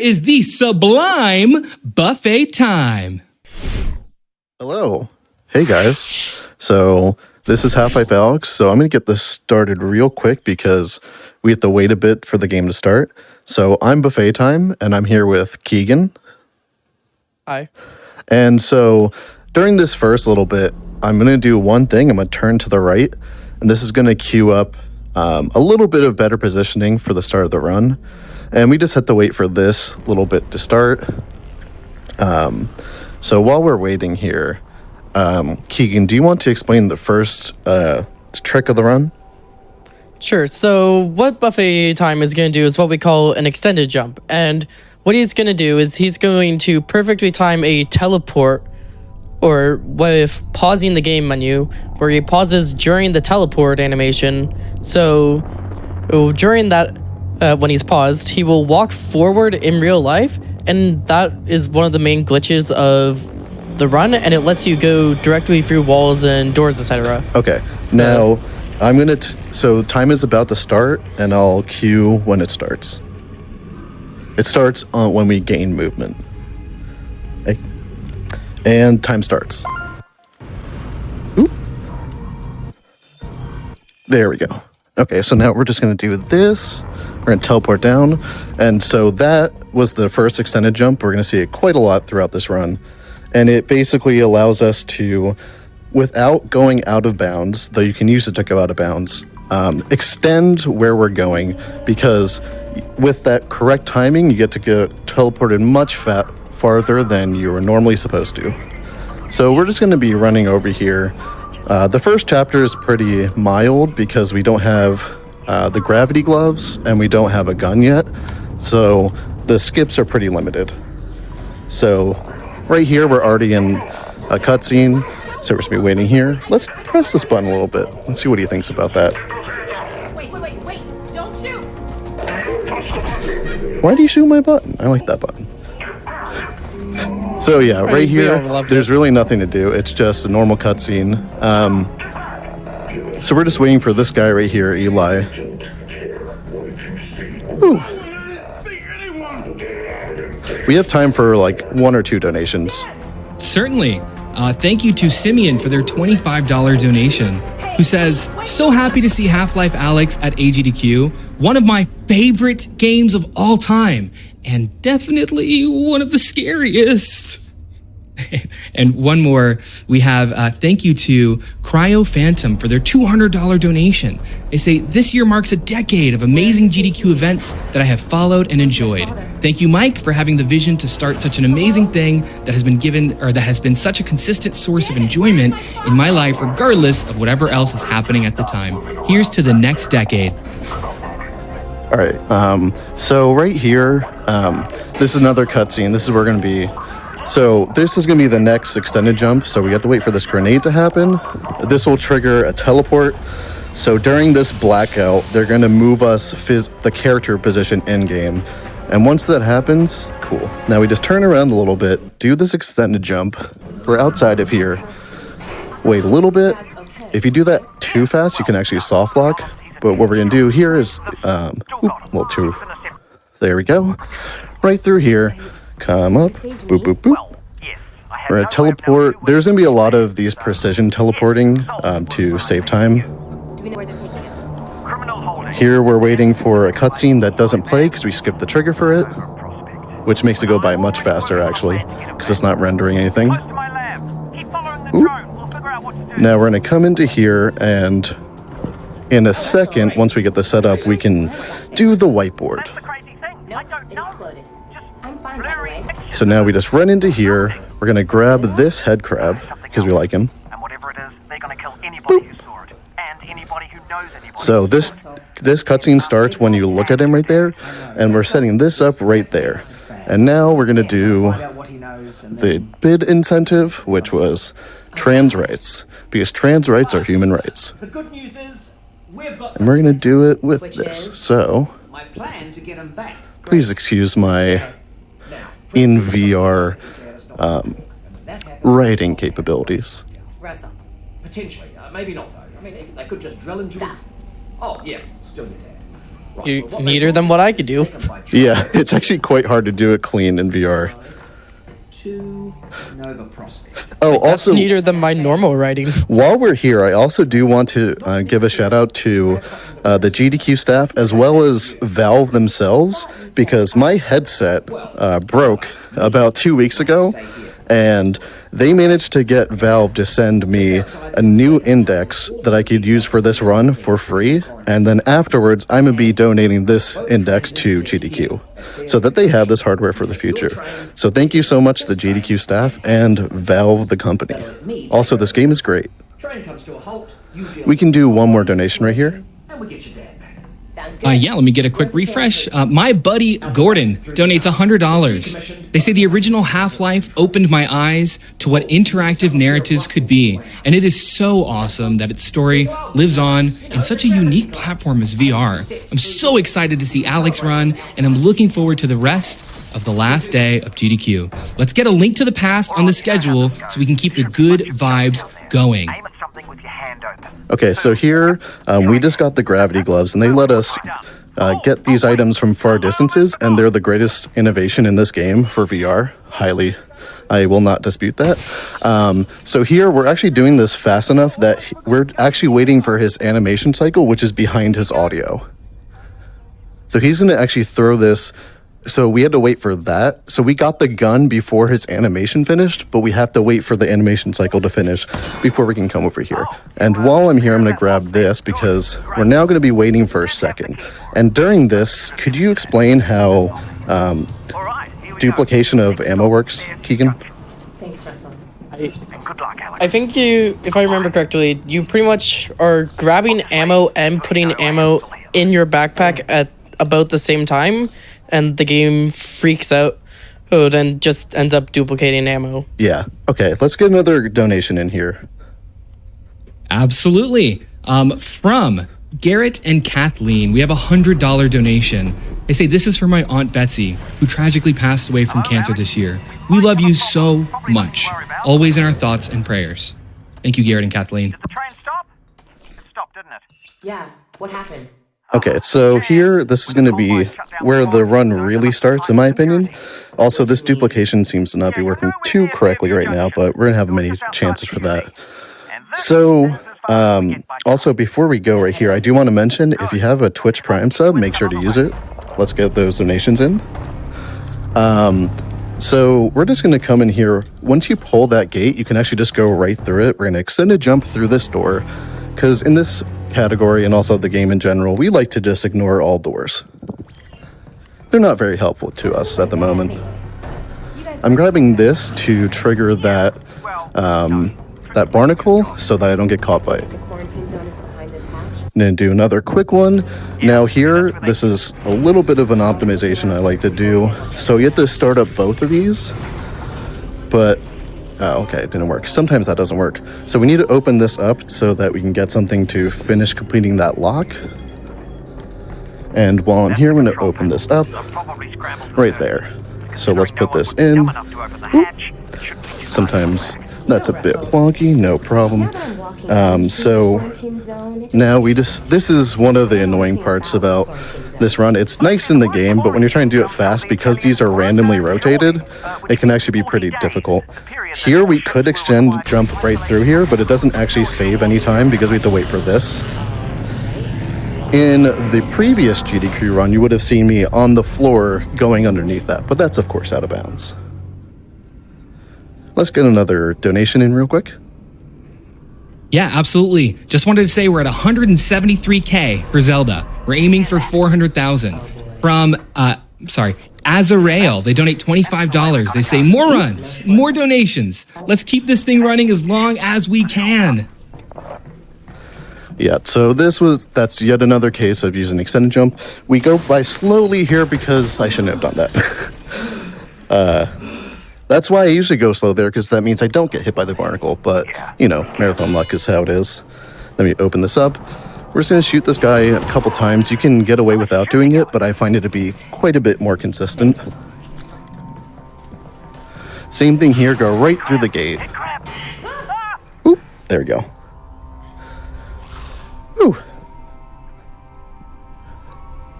is the sublime buffet time. Hello. Hey guys. So this is Half-Life Alyx. So I'm going to get this started real quick because we have to wait a bit for the game to start. So I'm Buffet Time and I'm here with Keegan. Hi. And so during this first little bit, I'm going to do one thing. I'm going to turn to the right and this is going to queue up a little bit of better positioning for the start of the run. And we just have to wait for this little bit to start. So while we're waiting here, Keegan, do you want to explain the first trick of the run? Sure. So what Buffet Time is going to do is what we call an extended jump. And what he's going to do is he's going to perfectly time a teleport, or with pausing the game menu, where he pauses during the teleport animation. So during that, when he's paused, he will walk forward in real life. And that is one of the main glitches of the run, and it lets you go directly through walls and doors, etc. Okay. Now, I'm going to... So time is about to start, and I'll cue when it starts. It starts when we gain movement. Okay. And time starts. Oop. There we go. Okay, so now we're just going to do this. We're going to teleport down. And so that was the first extended jump. We're going to see it quite a lot throughout this run. And it basically allows us to, without going out of bounds, though you can use it to go out of bounds, extend where we're going, because with that correct timing, you get to get teleported much farther than you are normally supposed to. So we're just going to be running over here. The first chapter is pretty mild because we don't have the gravity gloves and we don't have a gun yet. So the skips are pretty limited. So right here, we're already in a cutscene, so we're just gonna be waiting here. Let's press this button a little bit. Let's see what he thinks about that. Wait, don't shoot! Why do you shoot my button? I like that button. So yeah, right here, there's really nothing to do. It's just a normal cutscene. So we're just waiting for this guy right here, Eli. Whew. We have time for like 1 or 2 donations. Certainly. Thank you to Simeon for their $25 donation, who says, so happy to see Half-Life Alyx at AGDQ, one of my favorite games of all time, and definitely one of the scariest. And one more, we have thank you to Cryo Phantom for their $200 donation. They say, this year marks a decade of amazing GDQ events that I have followed and enjoyed. Thank you, Mike, for having the vision to start such an amazing thing that has been such a consistent source of enjoyment in my life, regardless of whatever else is happening at the time. Here's to the next decade. All right, so right here, this is another cutscene. This is where we're going to be. So this is going to be the next extended jump, so we have to wait for this grenade to happen. This will trigger a teleport. So during this blackout, they're going to move us the character position in-game. And once that happens, cool. Now we just turn around a little bit, do this extended jump. We're outside of here. Wait a little bit. If you do that too fast, you can actually soft lock. But what we're going to do here is, a little too, there we go. Right through here. Come up, boop, boop, boop. We're going to teleport. There's going to be a lot of these precision teleporting to save time. Here we're waiting for a cutscene that doesn't play because we skipped the trigger for it, which makes it go by much faster actually, because it's not rendering anything. Ooh. Now we're going to come into here, and in a second, once we get this set up, we can do the whiteboard. So now we just run into here. We're going to grab this head crab because we like him. So this cutscene starts when you look at him right there, and we're setting this up right there. And now we're going to do the bid incentive, which was trans rights, because trans rights are human rights. And we're going to do it with this. So please excuse my in VR writing capabilities. Potentially, maybe not though. I mean, they could just drill into this. Oh yeah, still your dad. neater than what I could do. Yeah, it's actually quite hard to do it clean in VR. Oh, That's also, neater than my normal writing. while we're here, I also do want to give a shout out to the GDQ staff as well as Valve themselves, because my headset broke about 2 weeks ago, and they managed to get Valve to send me a new index that I could use for this run for free, and then afterwards I'm going to be donating this index to GDQ so that they have this hardware for the future. So thank you so much to the GDQ staff and Valve the company. Also, this game is great. We can do one more donation right here. Sounds good. Yeah, let me get a quick refresh. My buddy Gordon donates $100. They say the original Half-Life opened my eyes to what interactive narratives could be, and it is so awesome that its story lives on in such a unique platform as VR. I'm so excited to see Alyx run, and I'm looking forward to the rest of the last day of GDQ. Let's get a link to the past on the schedule so we can keep the good vibes going. Okay, so here we just got the gravity gloves, and they let us get these items from far distances, and they're the greatest innovation in this game for VR. Highly, I will not dispute that. So here we're actually doing this fast enough that we're actually waiting for his animation cycle, which is behind his audio. So he's going to actually throw this. So we had to wait for that. So we got the gun before his animation finished, but we have to wait for the animation cycle to finish before we can come over here. And while I'm here, I'm going to grab this because we're now going to be waiting for a second. And during this, could you explain how duplication of ammo works, Keegan? Thanks, Russell. I think you, if I remember correctly, you pretty much are grabbing ammo and putting ammo in your backpack at about the same time, and the game freaks out. Oh, then just ends up duplicating ammo. Yeah. Okay, let's get another donation in here. Absolutely. From Garrett and Kathleen, we have a $100 donation. They say, this is for my Aunt Betsy, who tragically passed away from cancer this year. We love you so much. Always in our thoughts and prayers. Thank you, Garrett and Kathleen. Did the train stop? It stopped, didn't it? Yeah, what happened? Okay, so here, this is going to be where the run really starts, in my opinion. Also, this duplication seems to not be working too correctly right now, but we're going to have many chances for that. So, also, before we go right here, I do want to mention, if you have a Twitch Prime sub, make sure to use it. Let's get those donations in. So, we're just going to come in here. Once you pull that gate, you can actually just go right through it. We're going to extend a jump through this door, because in this category and also the game in general, we like to just ignore all doors. They're not very helpful to us at the moment. I'm grabbing this to trigger that that barnacle so that I don't get caught by it. The quarantine zone is behind this hatch. I'm gonna do another quick one. Now here, this is a little bit of an optimization I like to do. So you have to start up both of these, but okay, it didn't work. Sometimes that doesn't work. So we need to open this up so that we can get something to finish completing that lock. And while I'm here, I'm going to open this up right there. So let's put this in. Sometimes that's a bit wonky, no problem. So now this is one of the annoying parts about this run. It's nice in the game, but when you're trying to do it fast, because these are randomly rotated, it can actually be pretty difficult. Here we could extend jump right through here, but it doesn't actually save any time because we have to wait for this. In the previous GDQ run, you would have seen me on the floor going underneath that, but that's of course out of bounds. Let's get another donation in real quick. Yeah, absolutely. Just wanted to say we're at 173K for Zelda. We're aiming for 400,000. From, Azarael, they donate $25. They say more runs, more donations. Let's keep this thing running as long as we can. Yeah, so that's yet another case of using extended jump. We go by slowly here because I shouldn't have done that. That's why I usually go slow there, because that means I don't get hit by the barnacle, but, you know, marathon luck is how it is. Let me open this up. We're just going to shoot this guy a couple times. You can get away without doing it, but I find it to be quite a bit more consistent. Same thing here, go right through the gate. Oop, there we go. Whew.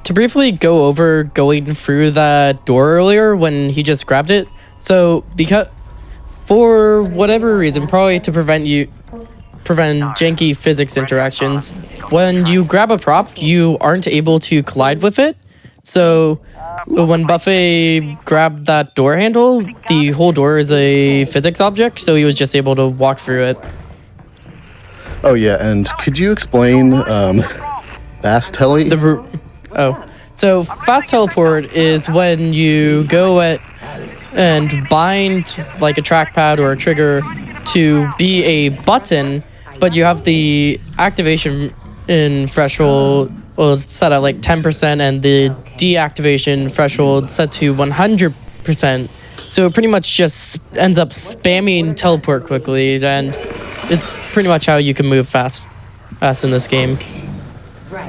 To briefly go over going through that door earlier when he just grabbed it. So because for whatever reason, probably to prevent janky physics interactions, when you grab a prop, you aren't able to collide with it. So when Buffet grabbed that door handle, the whole door is a physics object, so he was just able to walk through it. Oh yeah, and could you explain fast tele? So fast teleport is when you go and bind like a trackpad or a trigger to be a button, but you have the activation in threshold set at like 10% and the deactivation threshold set to 100%. So it pretty much just ends up spamming teleport quickly, and it's pretty much how you can move fast in this game.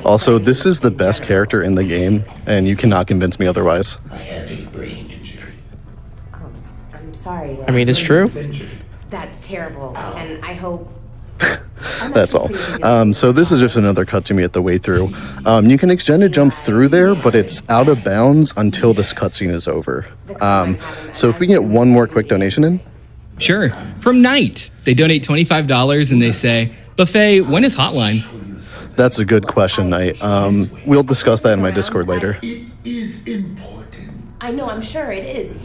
Also, this is the best character in the game, and you cannot convince me otherwise. I'm sorry. I mean, it's true. That's terrible, and I hope... That's all. So this is just another cut to me at the way through. You can extended jump through there, but it's out of bounds until this cutscene is over. So if we can get one more quick donation in. Sure. From Knight, they donate $25 and they say, Buffet, when is Hotline? That's a good question, Knight. We'll discuss that in my Discord later. It is important. I know, I'm sure it is.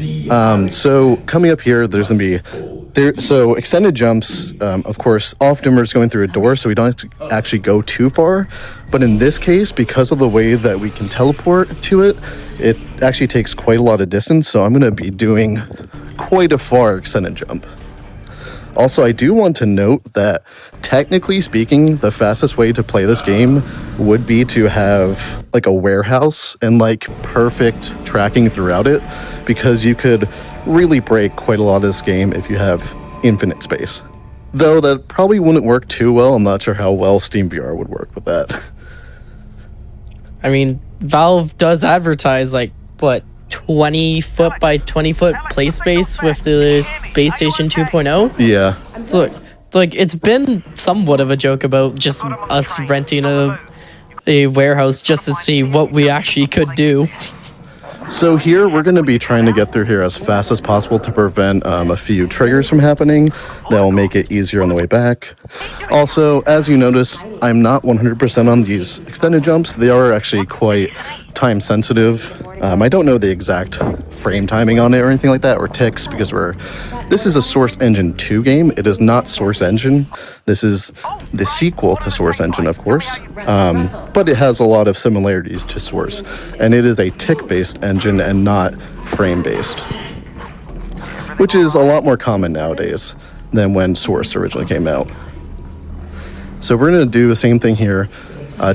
So coming up here, there's going to be... So extended jumps, of course, often we're just going through a door, so we don't have to actually go too far. But in this case, because of the way that we can teleport to it, it actually takes quite a lot of distance, so I'm going to be doing quite a far extended jump. Also, I do want to note that, technically speaking, the fastest way to play this game would be to have, like, a warehouse and, like, perfect tracking throughout it, because you could really break quite a lot of this game if you have infinite space. Though that probably wouldn't work too well. I'm not sure how well Steam VR would work with that. I mean, Valve does advertise, like, what, 20 foot by 20 foot play space with the base station 2.0. Yeah. So, like, it's been somewhat of a joke about just us renting a warehouse just to see what we actually could do. So here, we're going to be trying to get through here as fast as possible to prevent a few triggers from happening. That will make it easier on the way back. Also, as you notice, I'm not 100% on these extended jumps. They are actually quite time sensitive. I don't know the exact frame timing on it or anything like that, or ticks, because this is a Source Engine 2 game. It is not Source Engine. This is the sequel to Source Engine, of course, but it has a lot of similarities to Source, and it is a tick-based engine and not frame-based, which is a lot more common nowadays than when Source originally came out. So we're going to do the same thing here.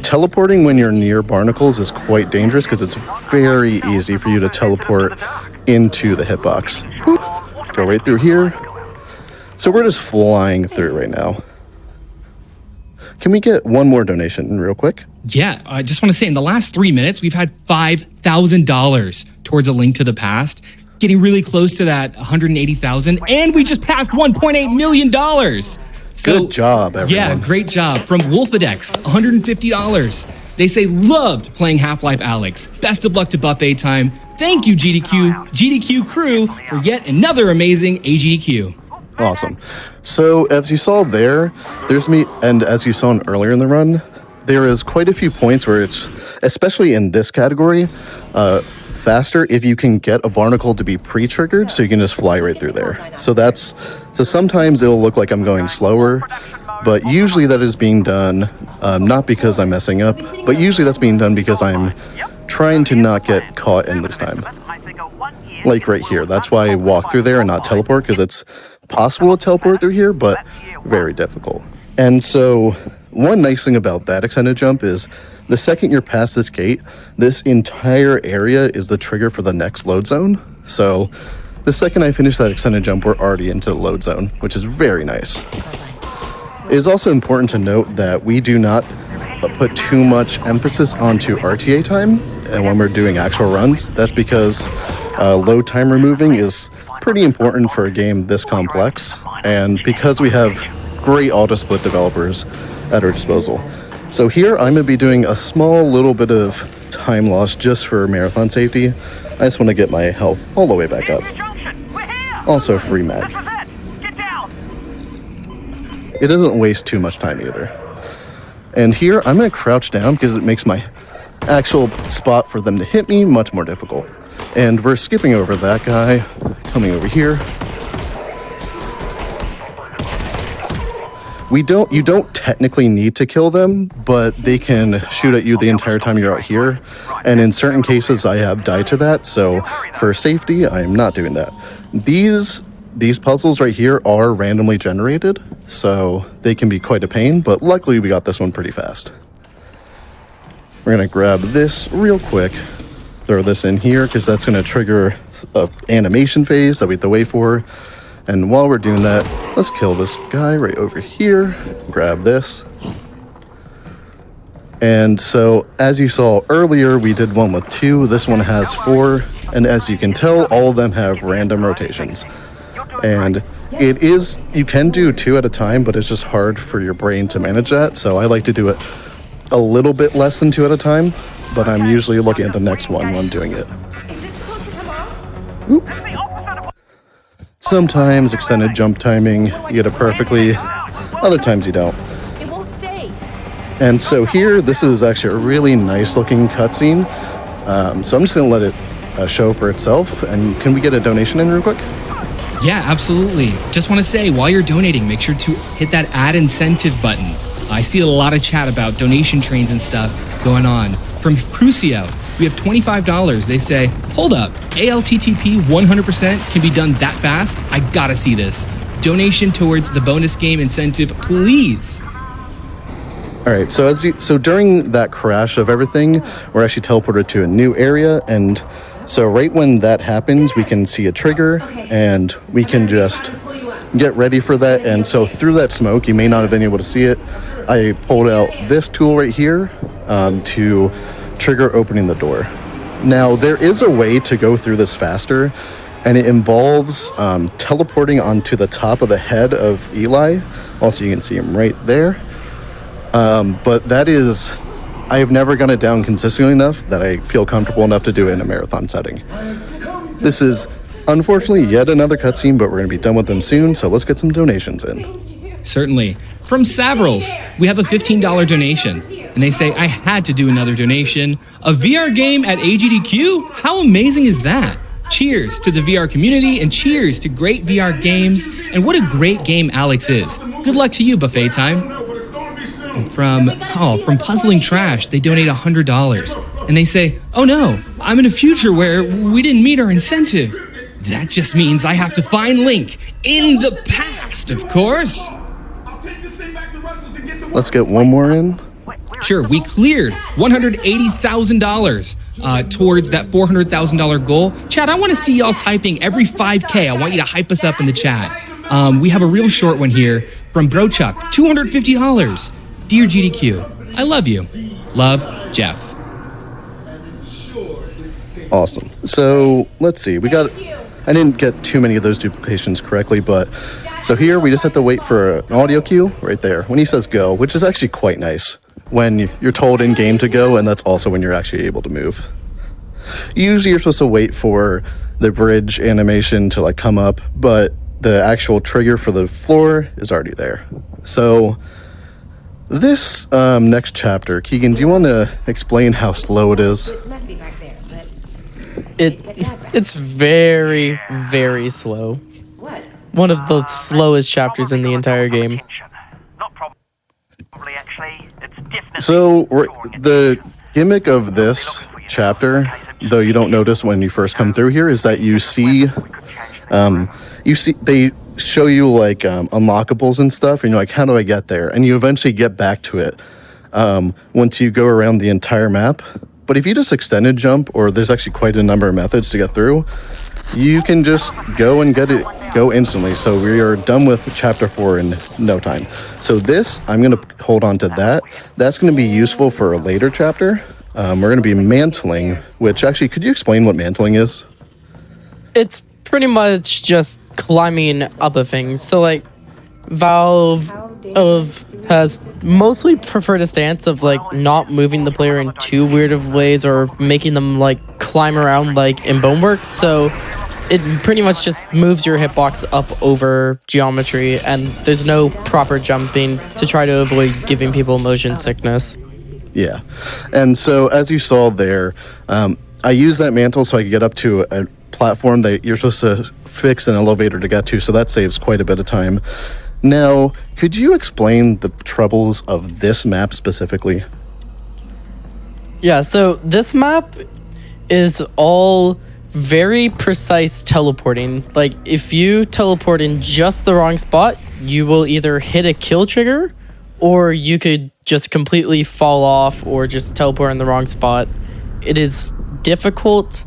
Teleporting when you're near barnacles is quite dangerous because it's very easy for you to teleport into the hitbox. Go right through here. So we're just flying through right now. Can we get one more donation real quick? Yeah, I just want to say in the last 3 minutes, we've had $5,000 towards A Link to the Past, getting really close to that 180,000, and we just passed $1.8 million. So, good job, everyone. Yeah, great job. From Wolfadex, $150. They say, loved playing Half-Life Alyx. Best of luck to Buffet Time. Thank you, GDQ crew, for yet another amazing AGDQ. Awesome. So, as you saw there's me, and as you saw earlier in the run, there is quite a few points where it's, especially in this category, faster if you can get a barnacle to be pre-triggered, so you can just fly right through there. So sometimes it'll look like I'm going slower, but usually that is being done not because I'm messing up, but usually that's being done because I'm trying to not get caught and lose time. Like right here, that's why I walk through there and not teleport, because it's possible to teleport through here, but very difficult. And so one nice thing about that extended jump is the second you're past this gate, this entire area is the trigger for the next load zone. So the second I finish that extended jump, we're already into the load zone, which is very nice. It is also important to note that we do not put too much emphasis onto RTA time and when we're doing actual runs. That's because load time removing is pretty important for a game this complex, and because we have great auto-split developers at our disposal. So here I'm going to be doing a small little bit of time loss just for marathon safety. I just want to get my health all the way back up. Junction, we're here. Also, free mag. This was it. Get down. It doesn't waste too much time either. And here, I'm going to crouch down because it makes my actual spot for them to hit me much more difficult. And we're skipping over that guy, coming over here. You don't technically need to kill them, but they can shoot at you the entire time you're out here. And in certain cases, I have died to that, so for safety, I am not doing that. These puzzles right here are randomly generated, so they can be quite a pain, but luckily we got this one pretty fast. We're gonna grab this real quick, throw this in here, because that's gonna trigger an animation phase that we have to wait for. And while we're doing that, let's kill this guy right over here, grab this. And so, as you saw earlier, we did one with 2, this one has 4, and as you can tell, all of them have random rotations. And you can do 2 at a time, but it's just hard for your brain to manage that, so I like to do it a little bit less than 2 at a time, but I'm usually looking at the next one when I'm doing it. Is it supposed to come off? Sometimes extended jump timing, you get it perfectly, other times you don't. It won't stay. And so here, this is actually a really nice looking cutscene, so I'm just going to let it show for itself, and can we get a donation in real quick? Yeah, absolutely. Just want to say, while you're donating, make sure to hit that add incentive button. I see a lot of chat about donation trains and stuff going on. From Crucio, we have $25. They say, hold up, ALTTP 100% can be done that fast? I gotta see this. Donation towards the bonus game incentive, please. All right, so during that crash of everything, we're actually teleported to a new area, and so right when that happens, we can see a trigger, and we can just get ready for that. And so through that smoke, you may not have been able to see it, I pulled out this tool right here to trigger opening the door. Now, there is a way to go through this faster, and it involves teleporting onto the top of the head of Eli. Also, you can see him right there. But that is, I have never gone it down consistently enough that I feel comfortable enough to do it in a marathon setting. This is unfortunately yet another cutscene, but we're going to be done with them soon, so let's get some donations in. Certainly. From Savrils, we have a $15 donation, and they say, I had to do another donation. A VR game at AGDQ? How amazing is that? Cheers to the VR community, and cheers to great VR games, and what a great game Alyx is. Good luck to you, Buffet Time. And from Puzzling Trash, they donate $100, and they say, oh no, I'm in a future where we didn't meet our incentive. That just means I have to find Link in the past, of course. Let's get one more in. Sure, we cleared $180,000 towards that $400,000 goal. Chad, I want to see y'all typing every 5K. I want you to hype us up in the chat. We have a real short one here from Brochuck, $250. Dear GDQ, I love you. Love, Jeff. Awesome. So let's see. I didn't get too many of those duplications correctly, but so here we just have to wait for an audio cue right there when he says go, which is actually quite nice when you're told in game to go, and that's also when you're actually able to move. Usually you're supposed to wait for the bridge animation to like come up, but the actual trigger for the floor is already there. So this next chapter, Keegan, do you want to explain how slow it is? It's messy back there, but It's very, very slow. what? One of the slowest chapters in the entire game. Not probably, actually. It's definitely. So the gimmick of this chapter, though you don't notice when you first come through here, is that you see they show you like unlockables and stuff, and you're like, how do I get there? And you eventually get back to it once you go around the entire map. But if you just extended jump, or there's actually quite a number of methods to get through, you can just go and go instantly. So we are done with chapter 4 in no time. So this, I'm going to hold on to that. That's going to be useful for a later chapter. We're going to be mantling, which actually, could you explain what mantling is? It's pretty much just climbing up of things. So like Valve of has mostly preferred a stance of like not moving the player in too weird of ways or making them like climb around like in Boneworks. So it pretty much just moves your hitbox up over geometry, and there's no proper jumping to try to avoid giving people motion sickness. Yeah. And so as you saw there, I use that mantle so I can get up to a platform that you're supposed to fix an elevator to get to, so that saves quite a bit of time. Now, could you explain the troubles of this map specifically? Yeah, so this map is all very precise teleporting. Like, if you teleport in just the wrong spot, you will either hit a kill trigger, or you could just completely fall off or just teleport in the wrong spot. It is difficult,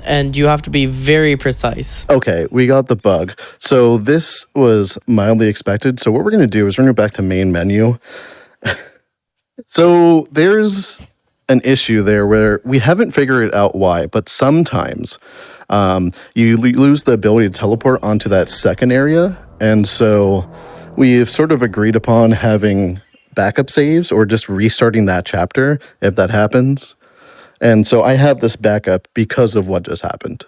and you have to be very precise. Okay, we got the bug. So this was mildly expected. So what we're going to do is we're going to go back to main menu. So there's an issue there where we haven't figured out why, but sometimes you lose the ability to teleport onto that second area. And so we've sort of agreed upon having backup saves or just restarting that chapter if that happens. And so I have this backup because of what just happened.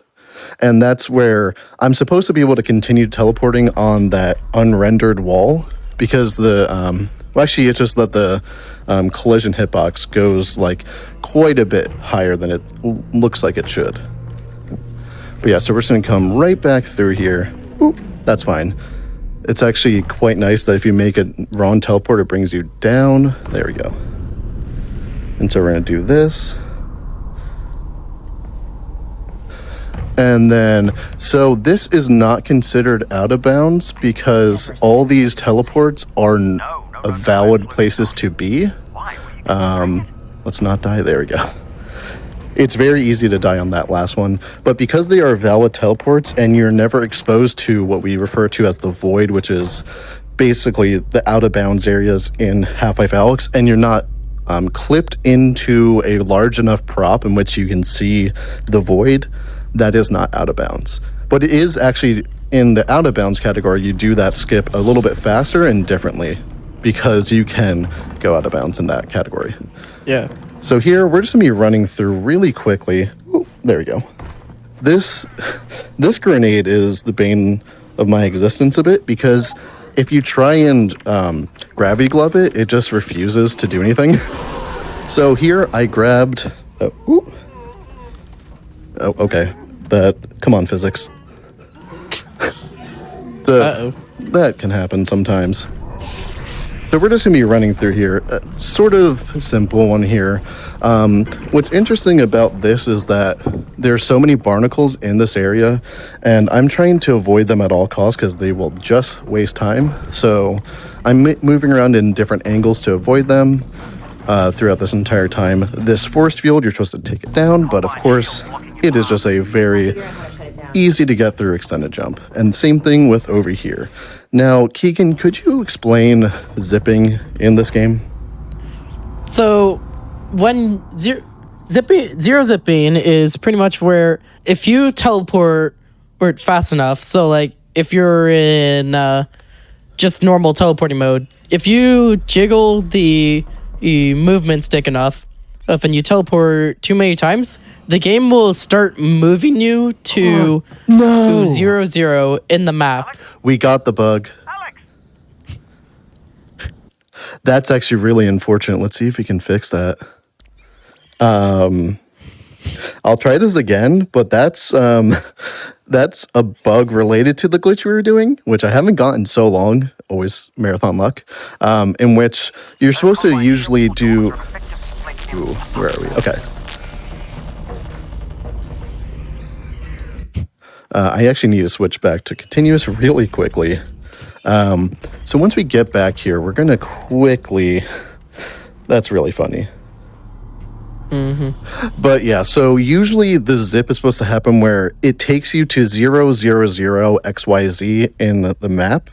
And that's where I'm supposed to be able to continue teleporting on that unrendered wall because the, well, actually it's just that the collision hitbox goes like quite a bit higher than it looks like it should. But yeah, so we're just gonna come right back through here. Boop, that's fine. It's actually quite nice that if you make a wrong teleport, it brings you down. There we go. And so we're gonna do this. And then, so this is not considered out of bounds because all these teleports are valid places to be. Let's not die. There we go. It's very easy to die on that last one, but because they are valid teleports and you're never exposed to what we refer to as the void, which is basically the out of bounds areas in Half-Life Alyx, and you're not clipped into a large enough prop in which you can see the void, that is not out of bounds. But it is actually in the out of bounds category, you do that skip a little bit faster and differently because you can go out of bounds in that category. Yeah. So here, we're just gonna be running through really quickly. Ooh, there we go. This grenade is the bane of my existence a bit because if you try and gravity glove it, it just refuses to do anything. So here I grabbed, oh, okay. Come on, physics. That can happen sometimes. So we're just gonna be running through here, sort of simple one here. What's interesting about this is that there's so many barnacles in this area, and I'm trying to avoid them at all costs because they will just waste time. So I'm moving around in different angles to avoid them throughout this entire time. This force field, you're supposed to take it down, but of course, it is just a very easy to get through extended jump. And same thing with over here. Now, Keegan, could you explain zipping in this game? So when zero zipping is pretty much where if you teleport or fast enough, so like if you're in just normal teleporting mode, if you jiggle the movement stick enough, and you teleport too many times, the game will start moving you to 0, in the map. We got the bug. Alyx! That's actually really unfortunate. Let's see if we can fix that. I'll try this again, but that's a bug related to the glitch we were doing, which I haven't gotten so long, always marathon luck, in which you're supposed to usually do... Ooh, where are we? Okay. I actually need to switch back to continuous really quickly. So once we get back here, we're going to quickly... That's really funny. Mm-hmm. But yeah, so usually the zip is supposed to happen where it takes you to 0, 0, 0, XYZ in the map.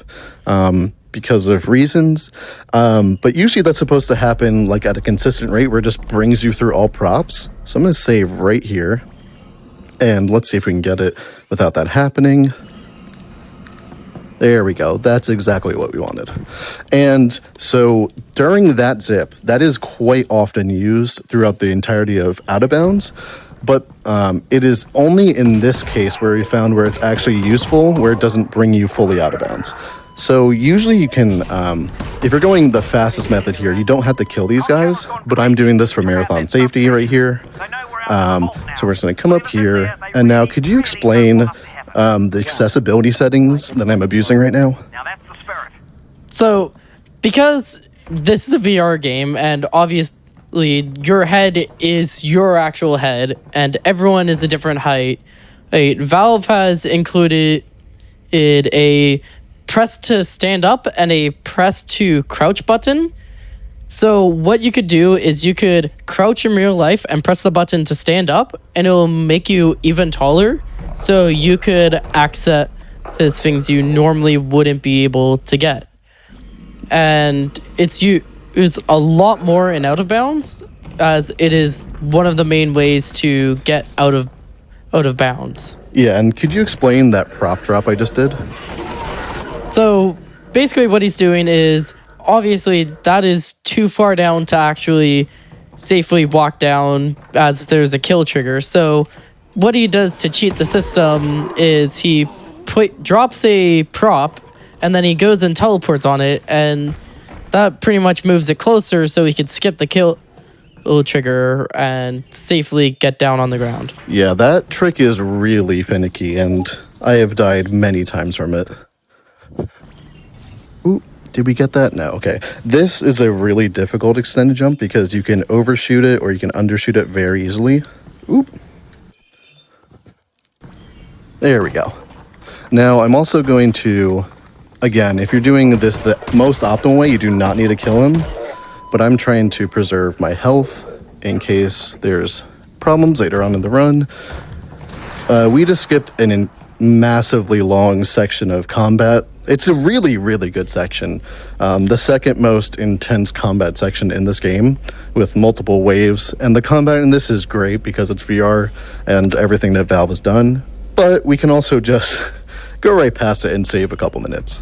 Because of reasons, but usually that's supposed to happen like at a consistent rate where it just brings you through all props. So I'm going to save right here, and let's see if we can get it without that happening. There we go. That's exactly what we wanted. And so during that zip, that is quite often used throughout the entirety of Out of Bounds, but it is only in this case where we found where it's actually useful, where it doesn't bring you fully out of bounds. So usually you can, if you're going the fastest method here, you don't have to kill these guys, but I'm doing this for marathon safety right here. So we're just gonna come up here, and now could you explain the accessibility settings that I'm abusing right now? Now that's the spirit. So, because this is a VR game, and obviously your head is your actual head, and everyone is a different height, right? Valve has included a press to stand up and a press to crouch button. So what you could do is you could crouch in real life and press the button to stand up, and it will make you even taller. So you could access things you normally wouldn't be able to get. And it's a lot more in Out of Bounds, as it is one of the main ways to get out of bounds. Yeah, and could you explain that prop drop I just did? So basically what he's doing is, obviously that is too far down to actually safely walk down, as there's a kill trigger. So what he does to cheat the system is he drops a prop, and then he goes and teleports on it, and that pretty much moves it closer so he could skip the kill trigger and safely get down on the ground. Yeah, that trick is really finicky, and I have died many times from it. Ooh, did we get that? No, okay. This is a really difficult extended jump because you can overshoot it or you can undershoot it very easily. Oop. There we go. Now, I'm also going to, again, if you're doing this the most optimal way, you do not need to kill him, but I'm trying to preserve my health in case there's problems later on in the run. We just skipped an massively long section of combat. It's a really, really good section. The second most intense combat section in this game, with multiple waves. And the combat in this is great because it's VR and everything that Valve has done. But we can also just go right past it and save a couple minutes.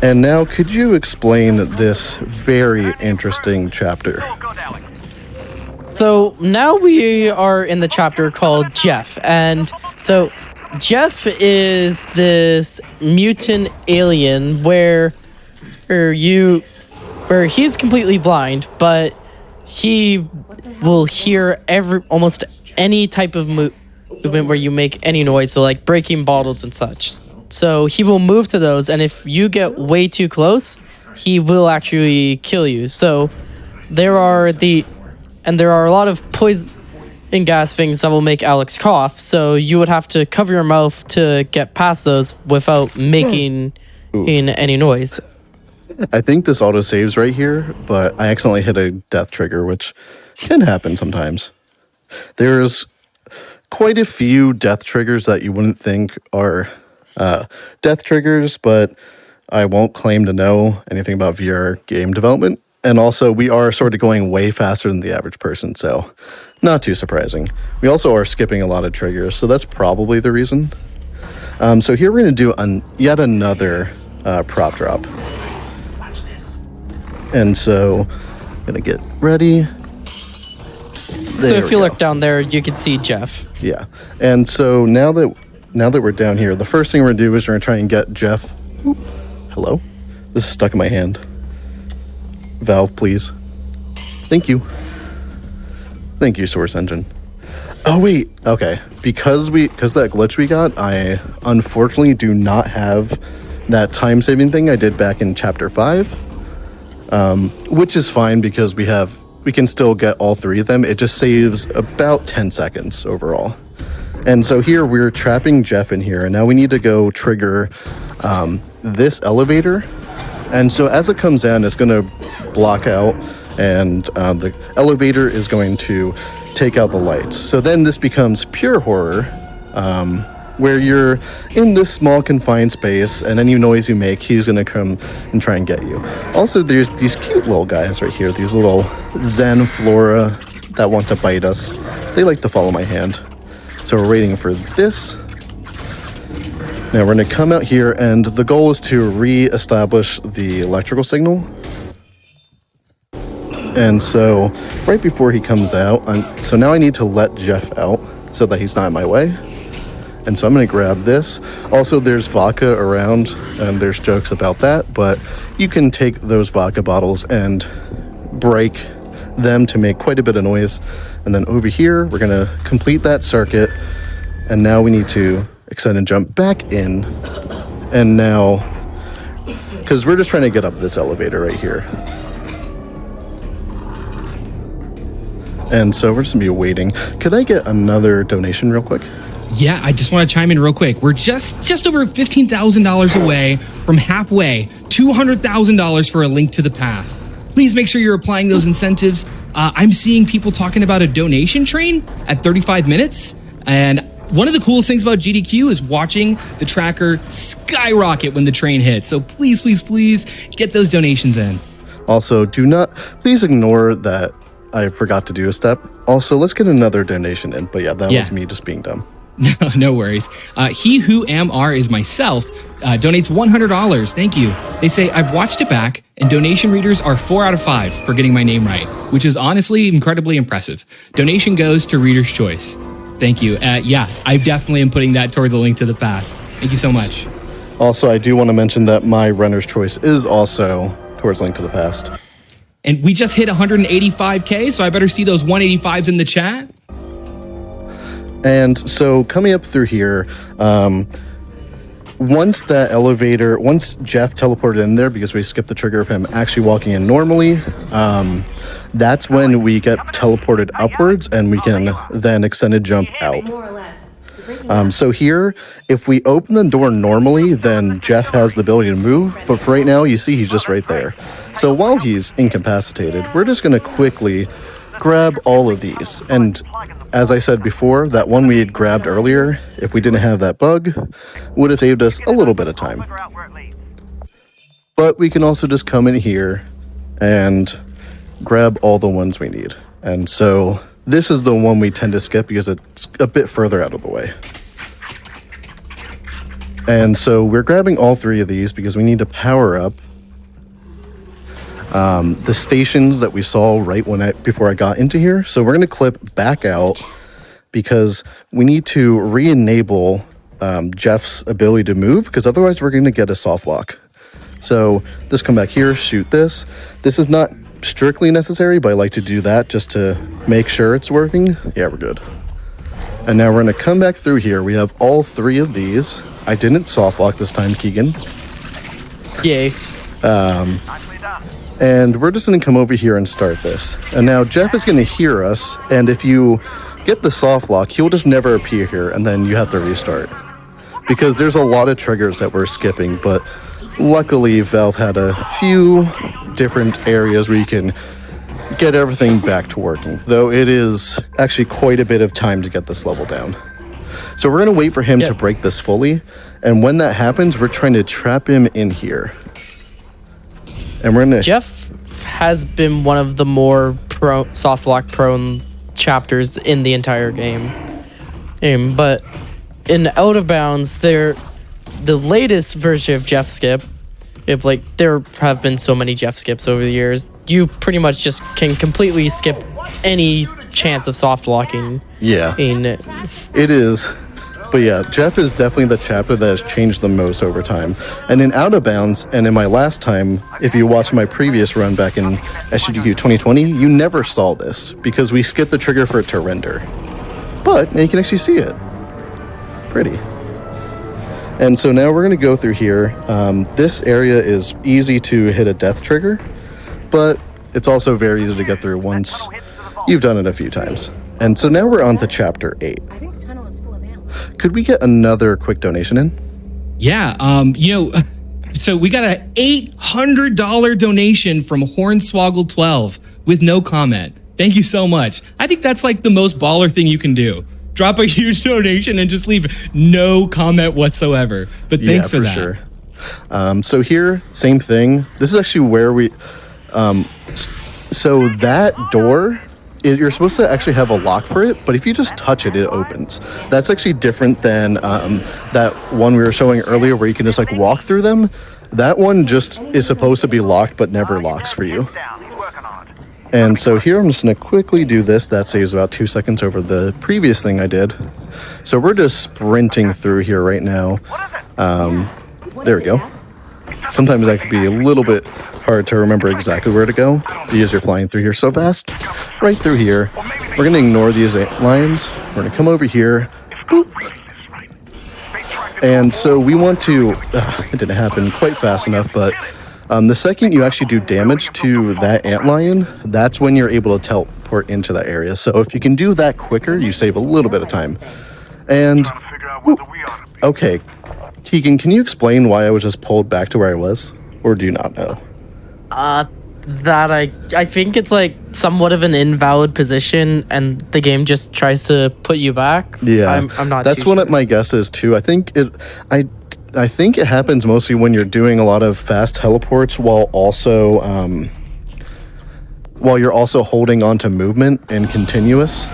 And now, could you explain this very interesting chapter? Oh, good, Alyx. So now we are in the chapter called Jeff, and so Jeff is this mutant alien where he's completely blind, but he will hear almost any type of movement where you make any noise, so like breaking bottles and such. So he will move to those, and if you get way too close, he will actually kill you. So there are a lot of poison gas things that will make Alyx cough, so you would have to cover your mouth to get past those without making any noise. I think this auto saves right here, but I accidentally hit a death trigger, which can happen sometimes. There's quite a few death triggers that you wouldn't think are death triggers, but I won't claim to know anything about VR game development. And also, we are sort of going way faster than the average person, so not too surprising. We also are skipping a lot of triggers, so that's probably the reason. So here we're going to do yet another prop drop. And so, I'm going to get ready. So if you look down there, you can see Jeff. Yeah. And so now that we're down here, the first thing we're going to do is we're going to try and get Jeff. Oop, hello? This is stuck in my hand. Valve, please. Thank you. Thank you, Source Engine. Oh, wait. Okay. Because that glitch we got, I unfortunately do not have that time-saving thing I did back in Chapter 5. Which is fine because we can still get all three of them. It just saves about 10 seconds overall. And so here we're trapping Jeff in here, and now we need to go trigger this elevator. And so as it comes down, it's going to block out, and the elevator is going to take out the lights. So then this becomes pure horror, where you're in this small confined space, and any noise you make, he's going to come and try and get you. Also, there's these cute little guys right here, these little Zen flora that want to bite us. They like to follow my hand. So we're waiting for this. Now we're going to come out here, and the goal is to re-establish the electrical signal. And so right before he comes out, so now I need to let Jeff out so that he's not in my way. And so I'm going to grab this. Also, there's vodka around, and there's jokes about that, but you can take those vodka bottles and break them to make quite a bit of noise. And then over here, we're going to complete that circuit. And now we need to extend and jump back in. And now, because we're just trying to get up this elevator right here. And so we're just gonna be waiting. Could I get another donation real quick? Yeah, I just want to chime in real quick. We're just over $15,000 away from halfway, $200,000 for a link to the past. Please make sure you're applying those incentives. I'm seeing people talking about a donation train at 35 minutes. And one of the coolest things about GDQ is watching the tracker skyrocket when the train hits. So please, please, please get those donations in. Also, please ignore that I forgot to do a step. Also, let's get another donation in. But yeah, that was me just being dumb. No worries. He Who Am R is myself donates $100. Thank you. They say, I've watched it back, and donation readers are 4 out of 5 for getting my name right, which is honestly incredibly impressive. Donation goes to Reader's Choice. Thank you. Yeah, I definitely am putting that towards a link to the past. Thank you so much. Also, I do want to mention that my runner's choice is also towards link to the past. And we just hit 185K, so I better see those 185s in the chat. And so coming up through here, once Jeff teleported in there, because we skipped the trigger of him actually walking in normally, that's when we get teleported upwards and we can then extended jump out. More or less. So here, if we open the door normally, then Jeff has the ability to move, but for right now, you see he's just right there. So while he's incapacitated, we're just going to quickly grab all of these. And as I said before, that one we had grabbed earlier, if we didn't have that bug, would have saved us a little bit of time. But we can also just come in here and grab all the ones we need. And so this is the one we tend to skip because it's a bit further out of the way. And so we're grabbing all 3 of these because we need to power up the stations that we saw right before I got into here. So we're going to clip back out because we need to re-enable Jeff's ability to move, because otherwise we're going to get a soft lock. So just come back here, shoot this. This is not strictly necessary, but I like to do that just to make sure it's working. Yeah, we're good. And now we're going to come back through here. We have all 3 of these. I didn't soft lock this time, Keegan. Yay. And we're just going to come over here and start this. And now Jeff is going to hear us, and if you get the soft lock, he'll just never appear here, and then you have to restart. Because there's a lot of triggers that we're skipping, but luckily Valve had a few different areas where you can get everything back to working, though it is actually quite a bit of time to get this level down. So we're going to wait for him to break this fully, and when that happens, we're trying to trap him in here. And we're going to... Jeff has been one of the more soft lock prone chapters in the entire game. But in Out of Bounds, the latest version of Jeff Skip, there have been so many Jeff Skips over the years, you pretty much just can completely skip any chance of soft locking. Yeah, it is. But yeah, Jeff is definitely the chapter that has changed the most over time. And in Out of Bounds, and in my last time, if you watched my previous run back in SGDQ 2020, you never saw this, because we skipped the trigger for it to render. But now you can actually see it. Pretty. And so now we're going to go through here. This area is easy to hit a death trigger, but it's also very easy to get through once you've done it a few times. And so now we're on to Chapter 8. I think the tunnel is full of ammo. Could we get another quick donation in? Yeah, so we got an $800 donation from Hornswoggle12 with no comment. Thank you so much. I think that's like the most baller thing you can do. Drop a huge donation and just leave no comment whatsoever. But thanks for that. Sure. So here, same thing. This is actually where we... so that door you're supposed to actually have a lock for it, but if you just touch it, it opens. That's actually different than that one we were showing earlier where you can just like walk through them. That one just is supposed to be locked, but never locks for you. Down. He's working on it. And so here I'm just going to quickly do this. That saves about 2 seconds over the previous thing I did. So we're just sprinting through here right now. There we go. Sometimes that could be a little bit hard to remember exactly where to go because you're flying through here so fast. Right through here. We're going to ignore these lines. We're going to come over here. Boop. And so we want to, it didn't happen quite fast enough, but the second you actually do damage to that antlion, that's when you're able to teleport into that area. So if you can do that quicker, you save a little bit of time. And, Trying to figure out whether we ought to be. okay, Keegan, can you explain why I was just pulled back to where I was? Or do you not know? That I think it's like somewhat of an invalid position, and the game just tries to put you back. Yeah, I'm not. That's too what sure. my guess is too. I think it happens mostly when you're doing a lot of fast teleports while you're also holding on to movement and continuous.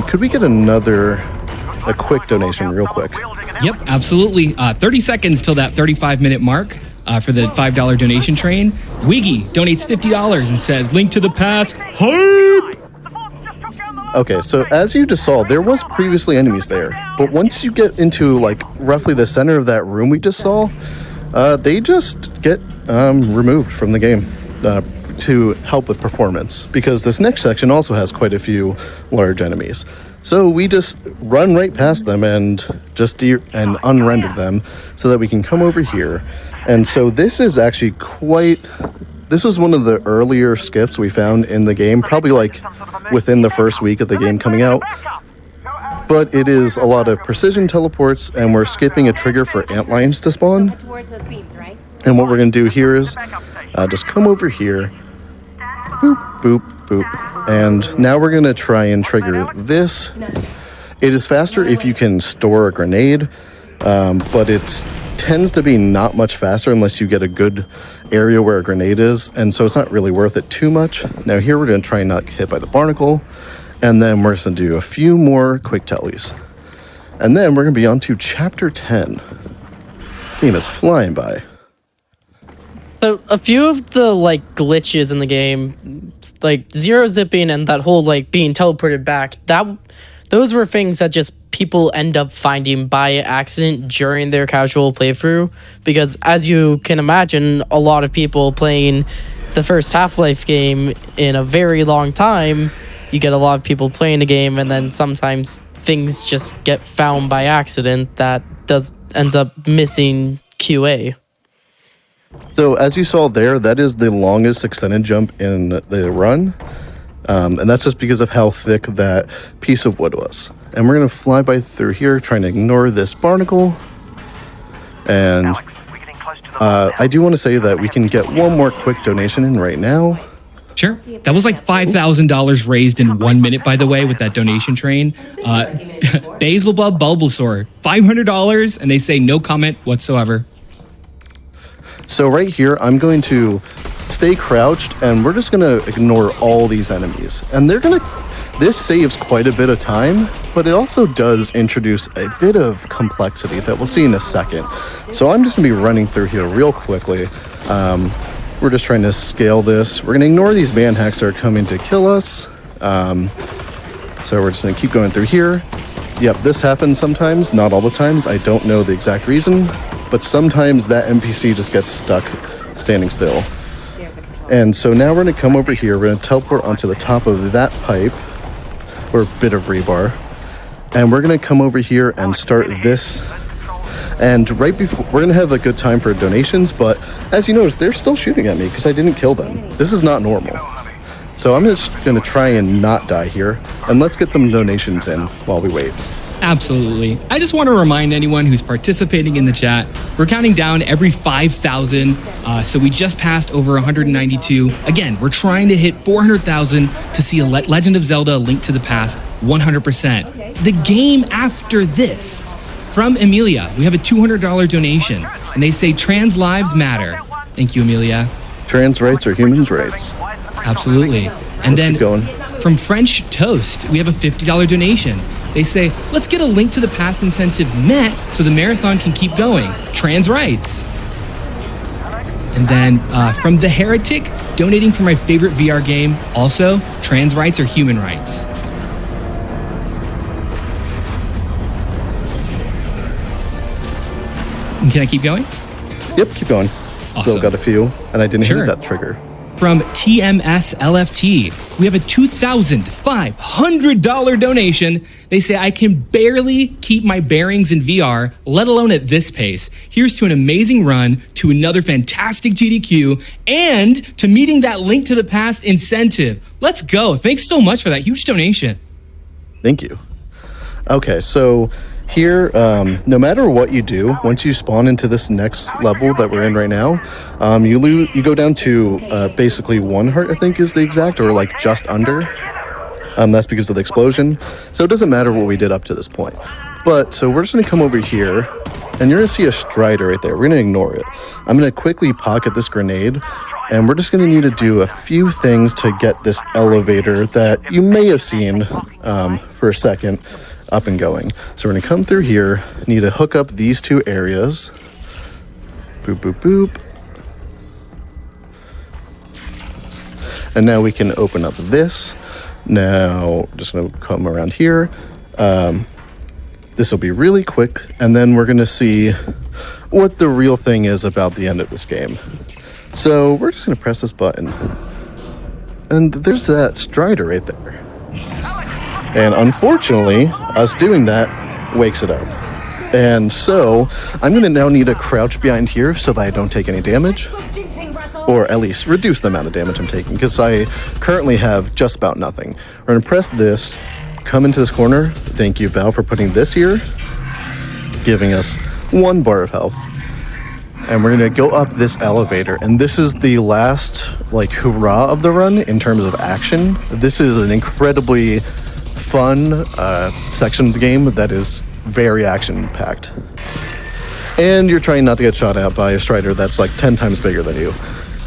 Could we get a quick donation real quick? Yep, absolutely. 30 seconds till that 35-minute mark for the $5 donation train. Wiggy donates $50 and says, link to the past. Hype! Okay, so as you just saw, there was previously enemies there, but once you get into like roughly the center of that room we just saw, they just get removed from the game to help with performance, because this next section also has quite a few large enemies. So we just run right past them and just unrender them so that we can come over here. And so this is actually this was one of the earlier skips we found in the game, probably like within the first week of the game coming out. But it is a lot of precision teleports, and we're skipping a trigger for antlions to spawn. Head towards those beams, right? And what we're going to do here is just come over here. Boop, boop, boop. And now we're going to try and trigger this. It is faster if you can store a grenade, but it tends to be not much faster unless you get a good area where a grenade is, and so it's not really worth it too much. Now here we're going to try and not get hit by the barnacle, and then we're just going to do a few more quick tellies. And then we're going to be on to Chapter 10. Game is flying by. So a few of the like glitches in the game, like zero zipping and that whole like being teleported back, those were things that just people end up finding by accident during their casual playthrough, because as you can imagine, a lot of people playing the first Half-Life game in a very long time, you get a lot of people playing the game, and then sometimes things just get found by accident that ends up missing QA. So as you saw there, that is the longest extended jump in the run. And that's just because of how thick that piece of wood was. And we're going to fly by through here, trying to ignore this barnacle. And Alyx, we're getting close to the I do want to say that we can get one more quick donation in right now. Sure. That was like $5,000 raised in 1 minute, by the way, with that donation train. Basilbub Bulbasaur, $500, and they say no comment whatsoever. So right here, I'm going to stay crouched, and we're just going to ignore all these enemies. And this saves quite a bit of time, but it also does introduce a bit of complexity that we'll see in a second. So I'm just going to be running through here real quickly. We're just trying to scale this. We're going to ignore these man hacks that are coming to kill us. So we're just going to keep going through here. Yep, this happens sometimes, not all the times. I don't know the exact reason, but sometimes that NPC just gets stuck standing still. And so now we're going to come over here. We're going to teleport onto the top of that pipe, or bit of rebar. And we're going to come over here and start this. And right before, we're going to have a good time for donations, but as you notice, they're still shooting at me because I didn't kill them. This is not normal. So I'm just going to try and not die here. And let's get some donations in while we wait. Absolutely. I just want to remind anyone who's participating in the chat, we're counting down every 5,000. So we just passed over 192. Again, we're trying to hit 400,000 to see a Legend of Zelda: Link to the Past 100%. The game after this, from Amelia, we have a $200 donation, and they say trans lives matter. Thank you, Amelia. Trans rights are human rights. Absolutely. And Let's then keep going. from French Toast, we have a $50 donation. They say, let's get a link to the past incentive met so the marathon can keep going. Trans rights. And then from The Heretic, donating for my favorite VR game, also, trans rights are human rights. And can I keep going? Yep, keep going. Awesome. Still got a few, and I didn't Sure. hit that trigger. From TMS LFT, we have a $2,500 donation. They say, I can barely keep my bearings in VR, let alone at this pace. Here's to an amazing run, to another fantastic GDQ, and to meeting that Link to the Past incentive. Let's go. Thanks so much for that huge donation. Thank you. Okay, so here, no matter what you do, once you spawn into this next level that we're in right now, you go down to basically 1 heart, I think is the exact, or like just under. That's because of the explosion. So it doesn't matter what we did up to this point. But, so we're just going to come over here, and you're going to see a Strider right there. We're going to ignore it. I'm going to quickly pocket this grenade, and we're just going to need to do a few things to get this elevator that you may have seen for a second up and going. So we're going to come through here, need to hook up these 2 areas. Boop, boop, boop. And now we can open up this. Now, just going to come around here. This will be really quick, and then we're going to see what the real thing is about the end of this game. So we're just going to press this button. And there's that Strider right there. And unfortunately, us doing that wakes it up. And so, I'm going to now need to crouch behind here so that I don't take any damage. Or at least reduce the amount of damage I'm taking, because I currently have just about nothing. We're going to press this, come into this corner. Thank you, Val, for putting this here, giving us 1 bar of health. And we're going to go up this elevator. And this is the last, like, hurrah of the run in terms of action. This is an incredibly fun section of the game that is very action-packed. And you're trying not to get shot at by a Strider that's like 10 times bigger than you.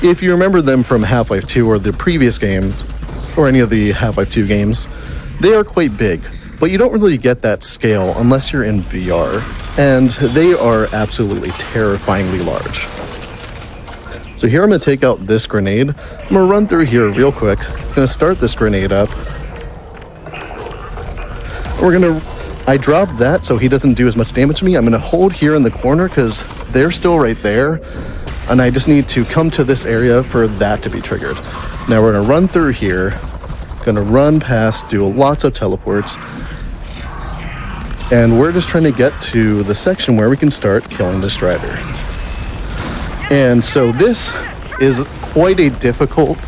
If you remember them from Half-Life 2 or the previous game, or any of the Half-Life 2 games, they are quite big, but you don't really get that scale unless you're in VR, and they are absolutely terrifyingly large. So here I'm going to take out this grenade. I'm going to run through here real quick. I'm going to start this grenade up. I dropped that so he doesn't do as much damage to me. I'm going to hold here in the corner because they're still right there. And I just need to come to this area for that to be triggered. Now we're going to run through here. Going to run past, do lots of teleports. And we're just trying to get to the section where we can start killing the Strider. And so this is quite a difficult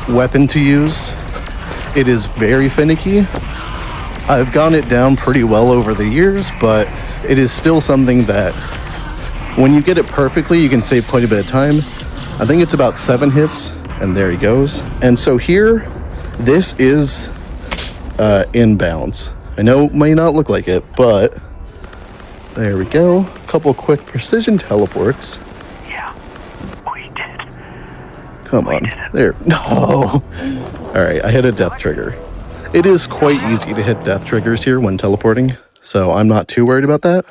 weapon to use. It is very finicky. I've gone it down pretty well over the years, but it is still something that when you get it perfectly, you can save quite a bit of time. I think it's about 7 hits, and there he goes. And so here, this is inbounds. I know it may not look like it, but there we go. A couple quick precision teleports. Yeah, we did. Come on. There. No. All right, I hit a death trigger. It is quite easy to hit death triggers here when teleporting, so I'm not too worried about that.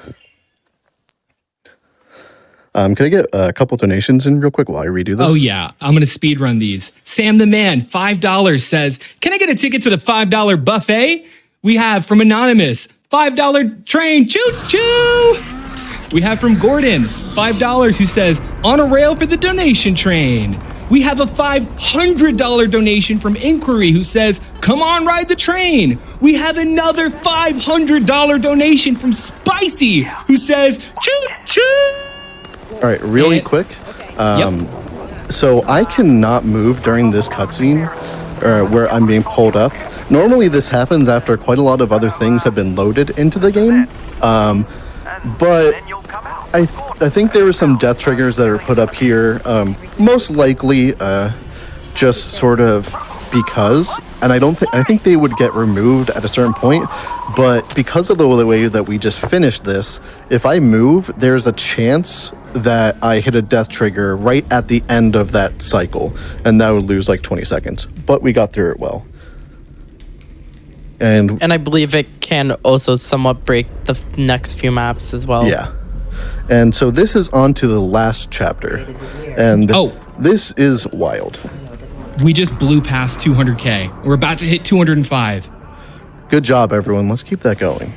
Can I get a couple donations in real quick while I redo this? Oh yeah, I'm going to speed run these. Sam the Man, $5 says, can I get a ticket to the $5 buffet? We have from Anonymous, $5 train, choo choo. We have from Gordon, $5 who says, on a rail for the donation train. We have a $500 donation from Inquiry who says, come on, ride the train. We have another $500 donation from Spicy who says, choo choo. All right, really quick. So I cannot move during this cutscene where I'm being pulled up. Normally this happens after quite a lot of other things have been loaded into the game. But Then you'll come out. I think there were some death triggers that are put up here, most likely just sort of because, and I think they would get removed at a certain point, but because of the way that we just finished this, if I move, there's a chance that I hit a death trigger right at the end of that cycle, and that would lose like 20 seconds. But we got through it well. And I believe it can also somewhat break the next few maps as well. yeah. And so this is on to the last chapter. And this is wild. We just blew past 200K. We're about to hit 205. Good job, everyone. Let's keep that going.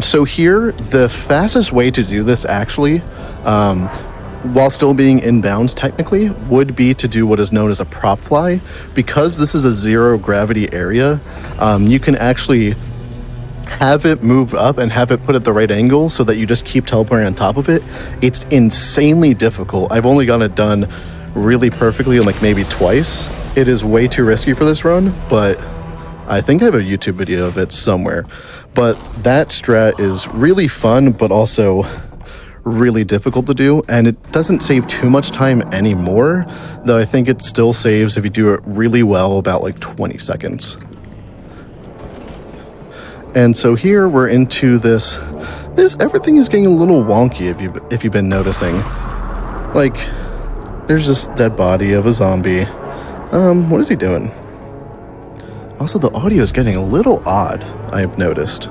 So here, the fastest way to do this actually, while still being inbounds technically, would be to do what is known as a prop fly. Because this is a zero gravity area, you can actually have it move up and have it put at the right angle so that you just keep teleporting on top of it. It's insanely difficult. I've only gotten it done really perfectly like maybe twice. It is way too risky for this run, but I think I have a YouTube video of it somewhere. But that strat is really fun, but also really difficult to do, and it doesn't save too much time anymore, though I think it still saves, if you do it really well, about like 20 seconds. And so here we're into this everything is getting a little wonky if you've been noticing. Like, there's this dead body of a zombie. What is he doing? Also, the audio is getting a little odd, I've noticed.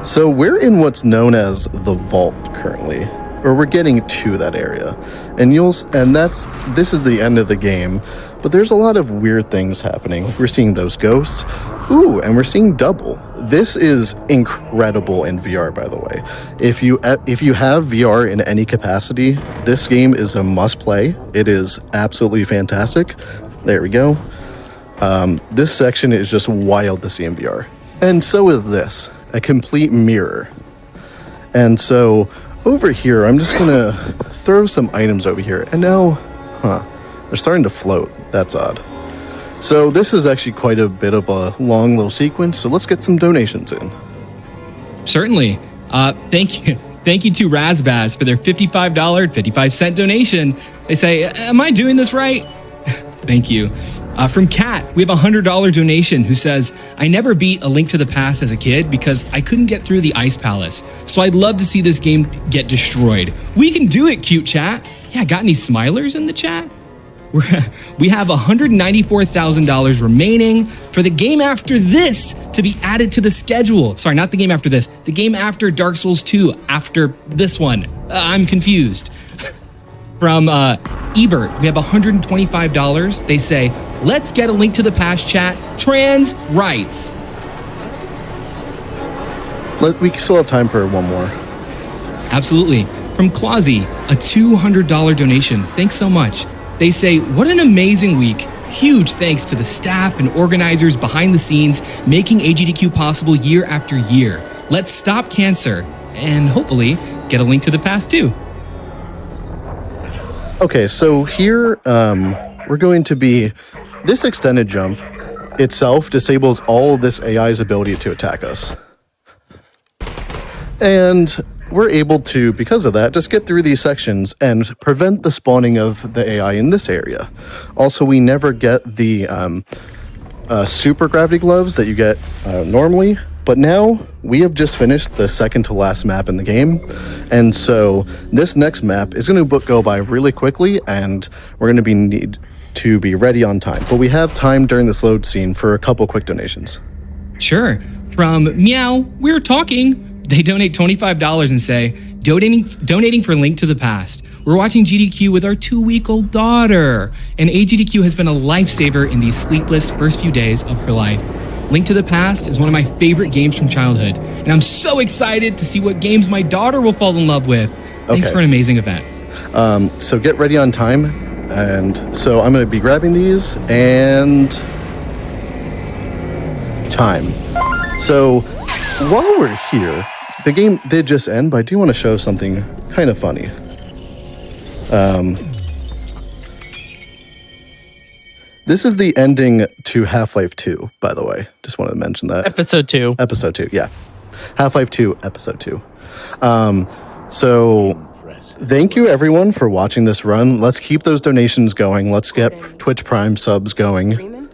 So we're in what's known as the vault currently, or we're getting to that area, and this is the end of the game. But there's a lot of weird things happening. We're seeing those ghosts, and we're seeing double. This is incredible in VR, by the way. If you have VR in any capacity, this game is a must play. It is absolutely fantastic. There we go. This section is just wild to see in VR, and so is this. A complete mirror. And so over here, I'm just gonna throw some items over here, and now, they're starting to float. That's odd. So this is actually quite a bit of a long little sequence, so let's get some donations in. Certainly. Thank you to Razbaz for their $55.55 donation. They say, am I doing this right? Thank you. From Kat, we have a $100 donation who says, I never beat A Link to the Past as a kid because I couldn't get through the Ice Palace. So I'd love to see this game get destroyed. We can do it, cute chat. Yeah, got any smilers in the chat? We have $194,000 remaining for the game after this to be added to the schedule. Sorry, not the game after this. The game after Dark Souls 2, after this one. I'm confused. From Ebert, we have $125. They say, let's get A Link to the Past chat. Trans rights. We still have time for one more. Absolutely. From Clausy, a $200 donation. Thanks so much. They say, what an amazing week. Huge thanks to the staff and organizers behind the scenes making AGDQ possible year after year. Let's stop cancer and hopefully get A Link to the Past too. Okay, so here we're going to be... This extended jump itself disables all of this AI's ability to attack us. And we're able to, because of that, just get through these sections and prevent the spawning of the AI in this area. Also, we never get the super gravity gloves that you get normally. But now we have just finished the second to last map in the game. And so this next map is going to go by really quickly, and we're going to need to be ready on time. But we have time during this load scene for a couple quick donations. Sure. From Meow, we're talking. They donate $25 and say, donating for Link to the Past. We're watching GDQ with our 2-week-old daughter, and AGDQ has been a lifesaver in these sleepless first few days of her life. Link to the Past is one of my favorite games from childhood, and I'm so excited to see what games my daughter will fall in love with. Thanks for an amazing event. So get ready on time, and so I'm going to be grabbing these, and time. So while we're here, the game did just end, but I do want to show something kind of funny. This is the ending to Half-Life 2, by the way. Just wanted to mention that. Episode 2. Episode 2, yeah. Half-Life 2, Episode 2. So thank you, everyone, for watching this run. Let's keep those donations going. Let's get Twitch Prime subs going.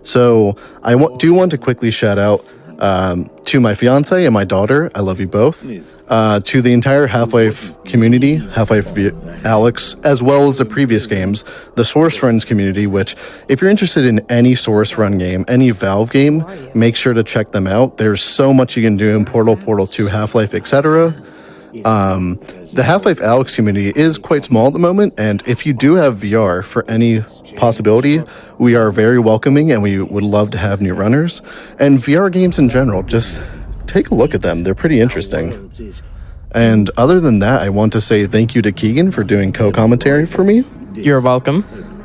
So I do want to quickly shout out To my fiance and my daughter, I love you both. To the entire Half-Life community, Alyx, as well as the previous games, the Source Runs community, which, if you're interested in any Source Run game, any Valve game, make sure to check them out. There's so much you can do in Portal, Portal 2, Half-Life, etc. The Half-Life Alyx community is quite small at the moment, and if you do have VR for any possibility, we are very welcoming and we would love to have new runners. And VR games in general, just take a look at them. They're pretty interesting. And other than that, I want to say thank you to Keegan for doing co-commentary for me. You're welcome.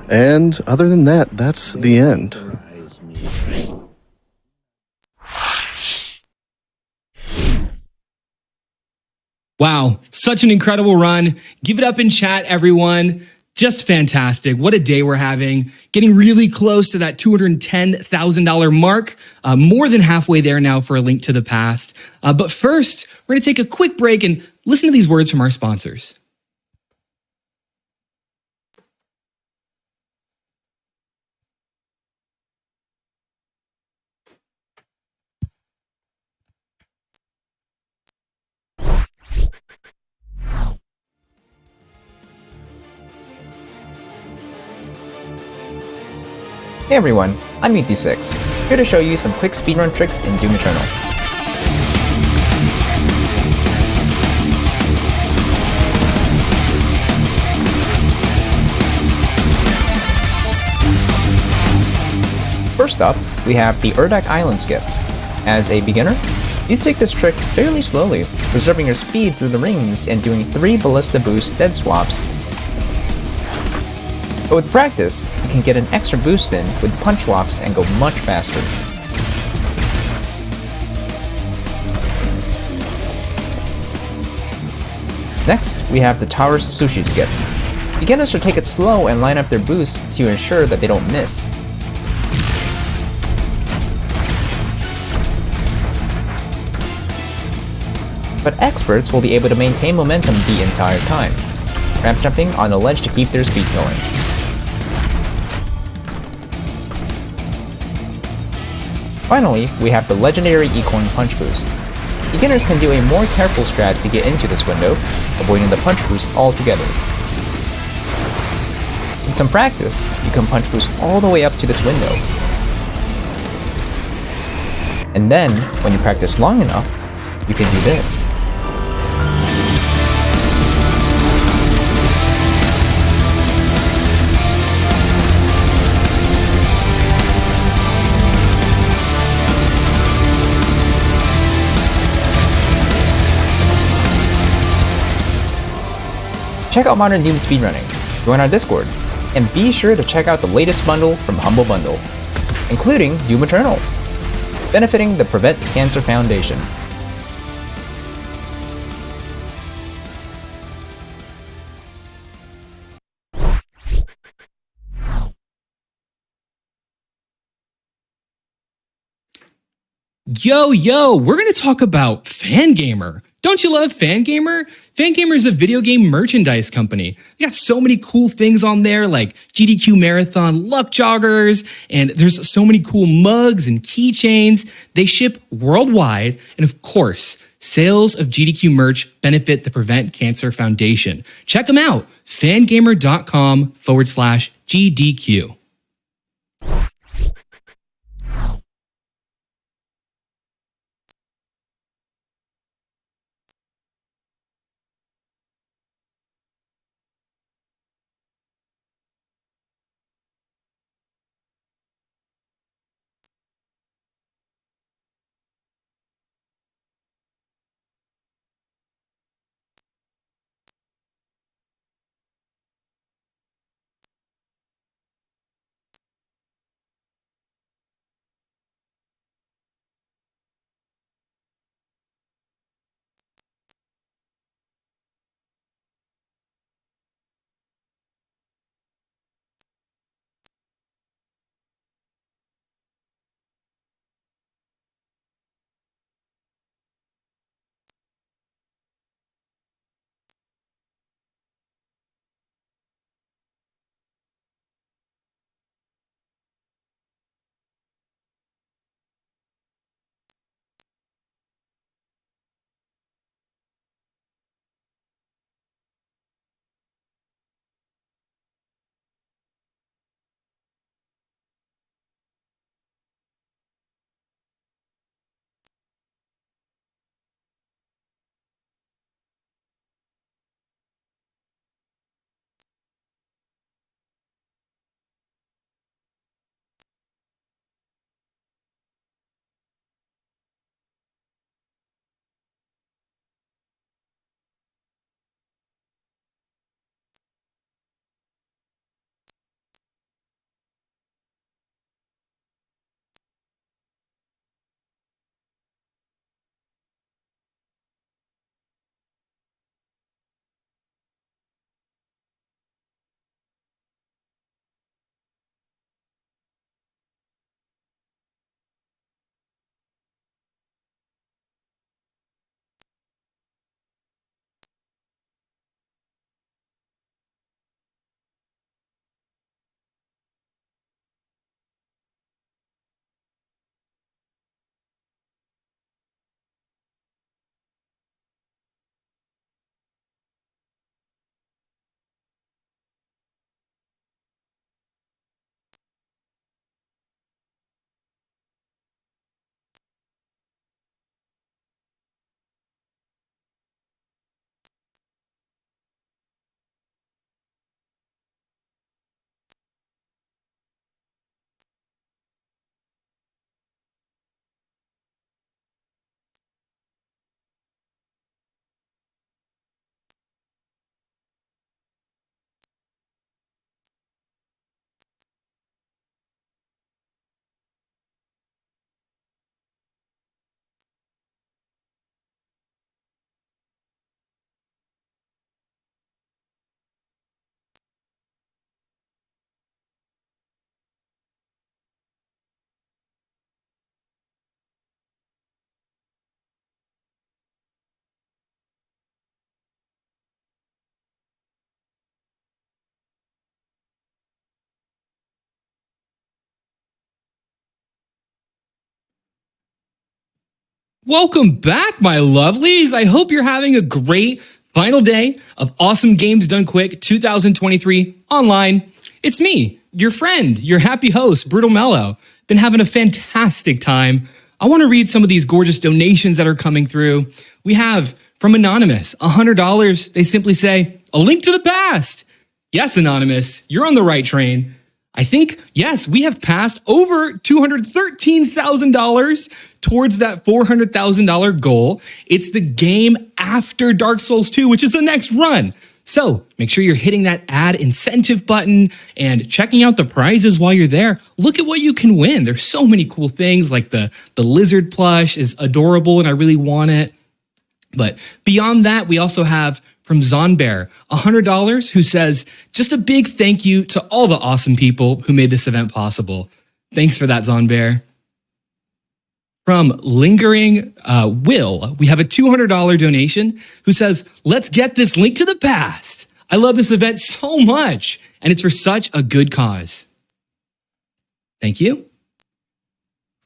And other than that, that's the end. Wow, such an incredible run. Give it up in chat, everyone. Just fantastic. What a day we're having. Getting really close to that $210,000 mark. More than halfway there now for A Link to the Past. But first, we're going to take a quick break and listen to these words from our sponsors. Hey everyone, I'm ET6, here to show you some quick speedrun tricks in Doom Eternal. First up, we have the Urdak Island skip. As a beginner, you take this trick fairly slowly, preserving your speed through the rings and doing 3 ballista boost dead swaps. But with practice, you can get an extra boost in with punch swaps and go much faster. Next, we have the Tower's Sushi skip. Beginners should take it slow and line up their boosts to ensure that they don't miss. But experts will be able to maintain momentum the entire time, ramp jumping on the ledge to keep their speed going. Finally, we have the legendary Ecorn Punch Boost. Beginners can do a more careful strat to get into this window, avoiding the punch boost altogether. With some practice, you can punch boost all the way up to this window. And then, when you practice long enough, you can do this. Check out Modern Doom speedrunning, join our Discord, and be sure to check out the latest bundle from Humble Bundle, including Doom Eternal, benefiting the Prevent Cancer Foundation. Yo, we're going to talk about Fangamer. Don't you love Fangamer? Fangamer is a video game merchandise company. They got so many cool things on there like GDQ Marathon luck joggers, and there's so many cool mugs and keychains. They ship worldwide, and of course, sales of GDQ merch benefit the Prevent Cancer Foundation. Check them out, fangamer.com/GDQ. Welcome back, my lovelies. I hope you're having a great final day of Awesome Games Done Quick 2023 online. It's me, your friend, your happy host, Brutal Mellow. Been having a fantastic time. I want to read some of these gorgeous donations that are coming through. We have from Anonymous, $100. They simply say, a link to the past. Yes, Anonymous, you're on the right train. I think, yes, we have passed over $213,000 towards that $400,000 goal. It's the game after Dark Souls 2, which is the next run. So make sure you're hitting that add incentive button and checking out the prizes while you're there. Look at what you can win. There's so many cool things, like the lizard plush is adorable and I really want it. But beyond that, we also have from Zonbear, $100, who says, just a big thank you to all the awesome people who made this event possible. Thanks for that, Zonbear. From Lingering Will, we have a $200 donation who says, let's get this link to the past. I love this event so much, and it's for such a good cause. Thank you.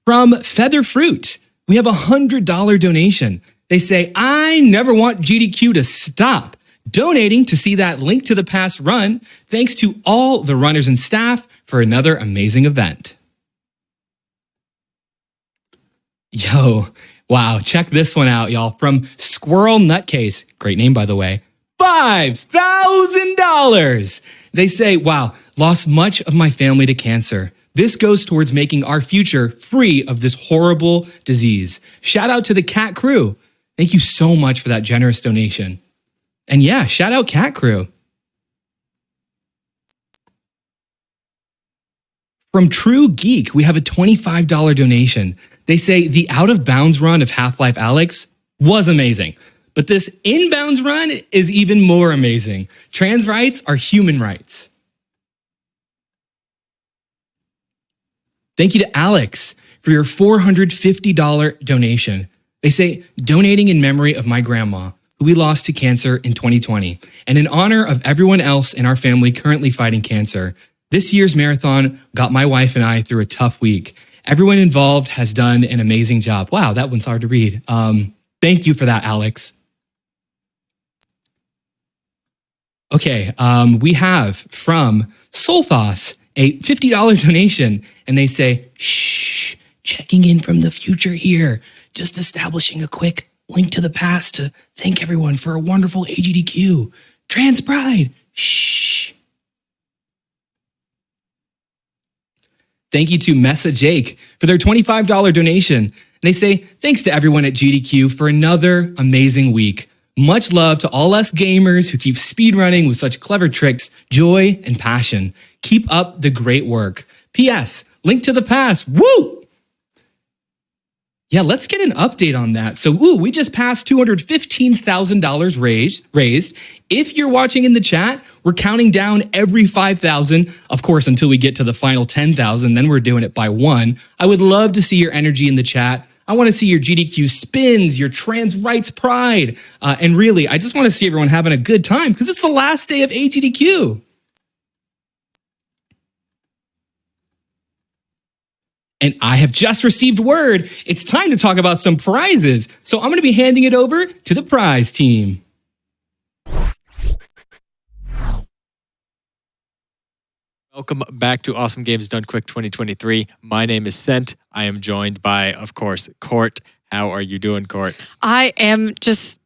From Feather Fruit, we have a $100 donation. They say, I never want GDQ to stop. Donating to see that link to the past run. Thanks to all the runners and staff for another amazing event. Yo, wow, check this one out, y'all. From Squirrel Nutcase, great name, by the way, $5,000. They say, wow, lost much of my family to cancer. This goes towards making our future free of this horrible disease. Shout out to the Cat Crew. Thank you so much for that generous donation. And yeah, shout out Cat Crew. From True Geek, we have a $25 donation. They say the out of bounds run of Half-Life Alyx was amazing, but this inbounds run is even more amazing. Trans rights are human rights. Thank you to Alyx for your $450 donation. They say, donating in memory of my grandma, who we lost to cancer in 2020, and in honor of everyone else in our family currently fighting cancer. This year's marathon got my wife and I through a tough week. Everyone involved has done an amazing job. Wow, that one's hard to read. Thank you for that, Alyx. Okay, we have from Solthos a $50 donation, and they say, shh, checking in from the future here. Just establishing a quick link to the past to thank everyone for a wonderful AGDQ. Trans Pride. Shh. Thank you to Mesa Jake for their $25 donation. They say, thanks to everyone at GDQ for another amazing week. Much love to all us gamers who keep speedrunning with such clever tricks, joy, and passion. Keep up the great work. P.S. Link to the past. Woo! Yeah, let's get an update on that. So, we just passed $215,000 raised. If you're watching in the chat, we're counting down every 5,000, of course, until we get to the final 10,000. Then we're doing it by one. I would love to see your energy in the chat. I want to see your GDQ spins, your trans rights pride. And really, I just want to see everyone having a good time because it's the last day of AGDQ. And I have just received word. It's time to talk about some prizes. So I'm going to be handing it over to the prize team. Welcome back to Awesome Games Done Quick 2023. My name is Sent. I am joined by, of course, Court. How are you doing, Court? I am just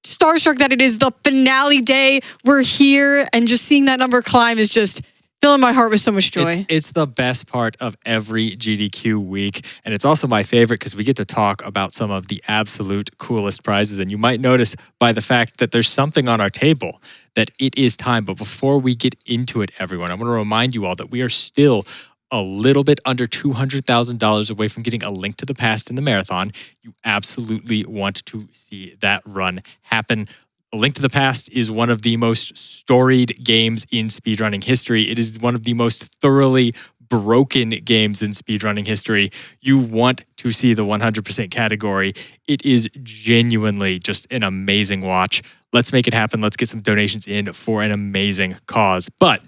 starstruck that it is the finale day. We're here, and just seeing that number climb is just filling my heart with so much joy. It's the best part of every GDQ week, and it's also my favorite because we get to talk about some of the absolute coolest prizes. And you might notice by the fact that there's something on our table that it is time. But before we get into it, everyone, I want to remind you all that we are still a little bit under $200,000 away from getting a link to the past in the marathon. You absolutely want to see that run happen. A Link to the Past is one of the most storied games in speedrunning history. It is one of the most thoroughly broken games in speedrunning history. You want to see the 100% category. It is genuinely just an amazing watch. Let's make it happen. Let's get some donations in for an amazing cause. But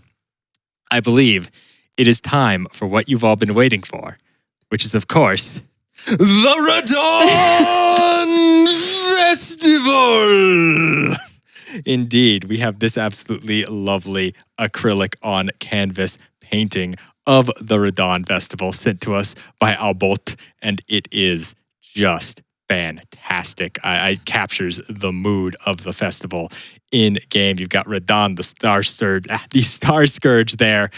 I believe it is time for what you've all been waiting for, which is, of course, The Radon Festival! Indeed, we have this absolutely lovely acrylic on canvas painting of the Radon Festival sent to us by Albot, and it is just fantastic. It captures the mood of the festival in game. You've got Radon, the Star Scourge there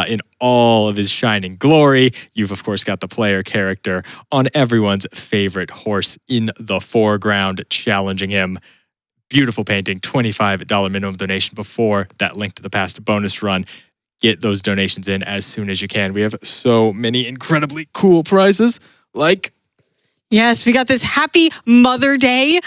in all of his shining glory. You've, of course, got the player character on everyone's favorite horse in the foreground, challenging him. Beautiful painting, $25 minimum donation before that Link to the Past bonus run. Get those donations in as soon as you can. We have so many incredibly cool prizes, like... Yes, we got this Happy Mother Day,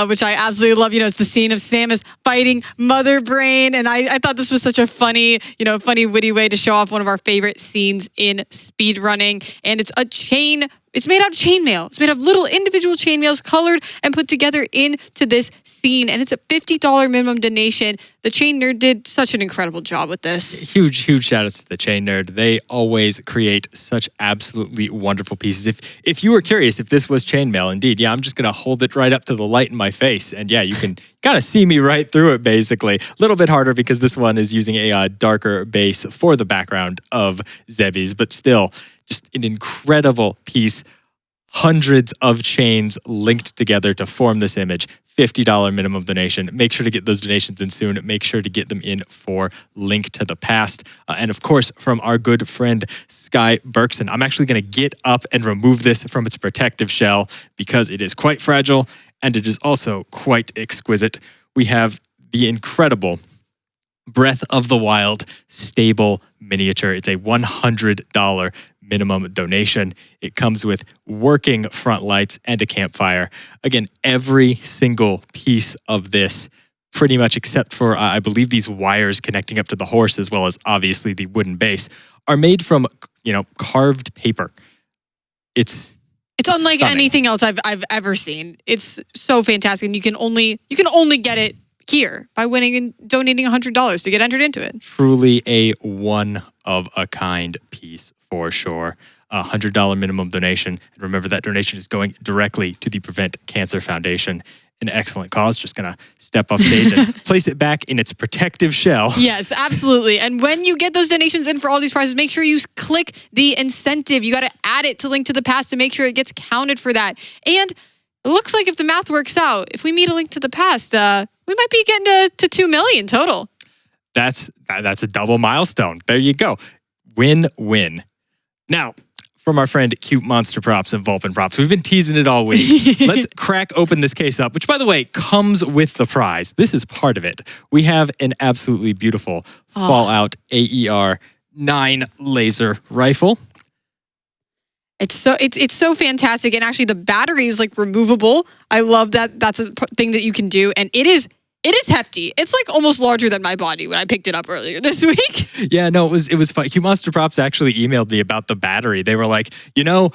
which I absolutely love. It's the scene of Samus fighting Mother Brain. And I thought this was such a funny, funny, witty way to show off one of our favorite scenes in speedrunning. And it's a chain. It's made out of chainmail. It's made of little individual chainmails colored and put together into this scene. And it's a $50 minimum donation. The Chain Nerd did such an incredible job with this. Huge shout outs to the Chain Nerd. They always create such absolutely wonderful pieces. If you were curious if this was chainmail, indeed, I'm just going to hold it right up to the light in my face. And you can kind of see me right through it, basically. A little bit harder because this one is using a darker base for the background of Zebby's, but still, just an incredible piece. Hundreds of chains linked together to form this image. $50 minimum donation. Make sure to get those donations in soon. Make sure to get them in for Link to the Past. And of course, from our good friend Sky Berkson. I'm actually going to get up and remove this from its protective shell because it is quite fragile and it is also quite exquisite. We have the incredible Breath of the Wild stable miniature. It's a $100 minimum donation. It comes with working front lights and a campfire. Again, every single piece of this, pretty much except for, I believe, these wires connecting up to the horse, as well as obviously the wooden base, are made from, carved paper. It's unlike stunning. anything else I've ever seen. It's so fantastic, and you can only get it here by winning and donating $100 to get entered into it. Truly a one-of-a-kind piece for sure. $100 minimum donation. And remember, that donation is going directly to the Prevent Cancer Foundation. An excellent cause. Just going to step off stage and place it back in its protective shell. Yes, absolutely. And when you get those donations in for all these prizes, make sure you click the incentive. You got to add it to Link to the Past to make sure it gets counted for that. And it looks like if the math works out, if we meet a Link to the Past, we might be getting to 2 million total. That's a double milestone. There you go. Win-win. Now, from our friend Cute Monster Props and Vulpin Props, we've been teasing it all week. Let's crack open this case up, which, by the way, comes with the prize. This is part of it. We have an absolutely beautiful Fallout AER 9 laser rifle. It's so fantastic, and actually the battery is removable. I love that. That's a thing that you can do, and it is hefty. It's almost larger than my body when I picked it up earlier this week. Yeah, no, it was fun. Cute Monster Props actually emailed me about the battery. They were like, I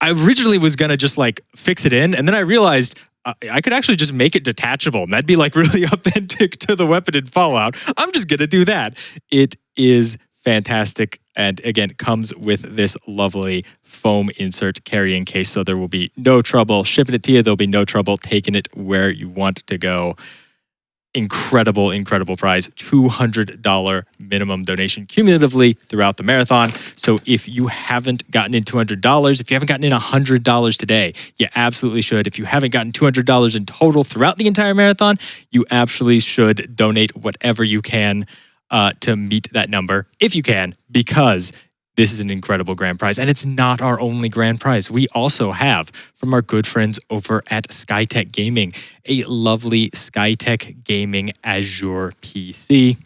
originally was gonna just fix it in, and then I realized I could actually just make it detachable, and that'd be really authentic to the weapon in Fallout. I'm just gonna do that. It is fantastic. And again, comes with this lovely foam insert carrying case, so there will be no trouble shipping it to you. There'll be no trouble taking it where you want to go. Incredible prize. $200 minimum donation cumulatively throughout the marathon. So if you haven't gotten in $200, if you haven't gotten in $100 today, you absolutely should. If you haven't gotten $200 in total throughout the entire marathon, you absolutely should donate whatever you can to meet that number, if you can, because this is an incredible grand prize. And it's not our only grand prize. We also have, from our good friends over at Skytech Gaming, a lovely Skytech Gaming Azure PC.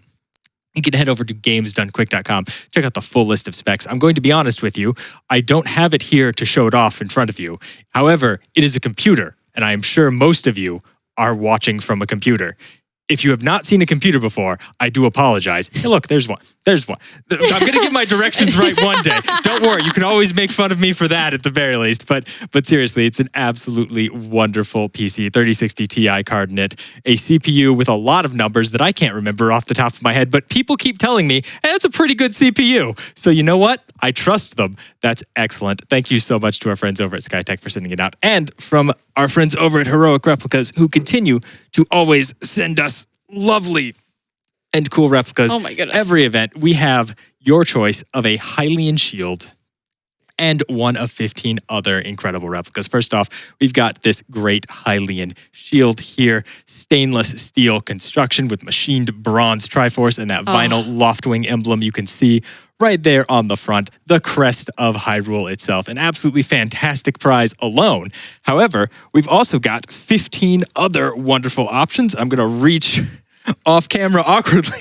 You can head over to gamesdonequick.com, check out the full list of specs. I'm going to be honest with you, I don't have it here to show it off in front of you. However, it is a computer, and I am sure most of you are watching from a computer. If you have not seen a computer before, I do apologize. Hey, look, there's one. There's one. I'm going to get my directions right one day. Don't worry. You can always make fun of me for that at the very least. But seriously, it's an absolutely wonderful PC. 3060 Ti card in it. A CPU with a lot of numbers that I can't remember off the top of my head. But people keep telling me, hey, that's a pretty good CPU. So you know what? I trust them. That's excellent. Thank you so much to our friends over at SkyTech for sending it out. And from our friends over at Heroic Replicas who continue to always send us lovely and cool replicas. Oh my goodness. Every event, we have your choice of a Hylian shield and one of 15 other incredible replicas. First off, we've got this great Hylian shield here. Stainless steel construction with machined bronze Triforce and that vinyl Loftwing emblem you can see right there on the front, the crest of Hyrule itself. An absolutely fantastic prize alone. However, we've also got 15 other wonderful options. I'm going to reach off camera awkwardly.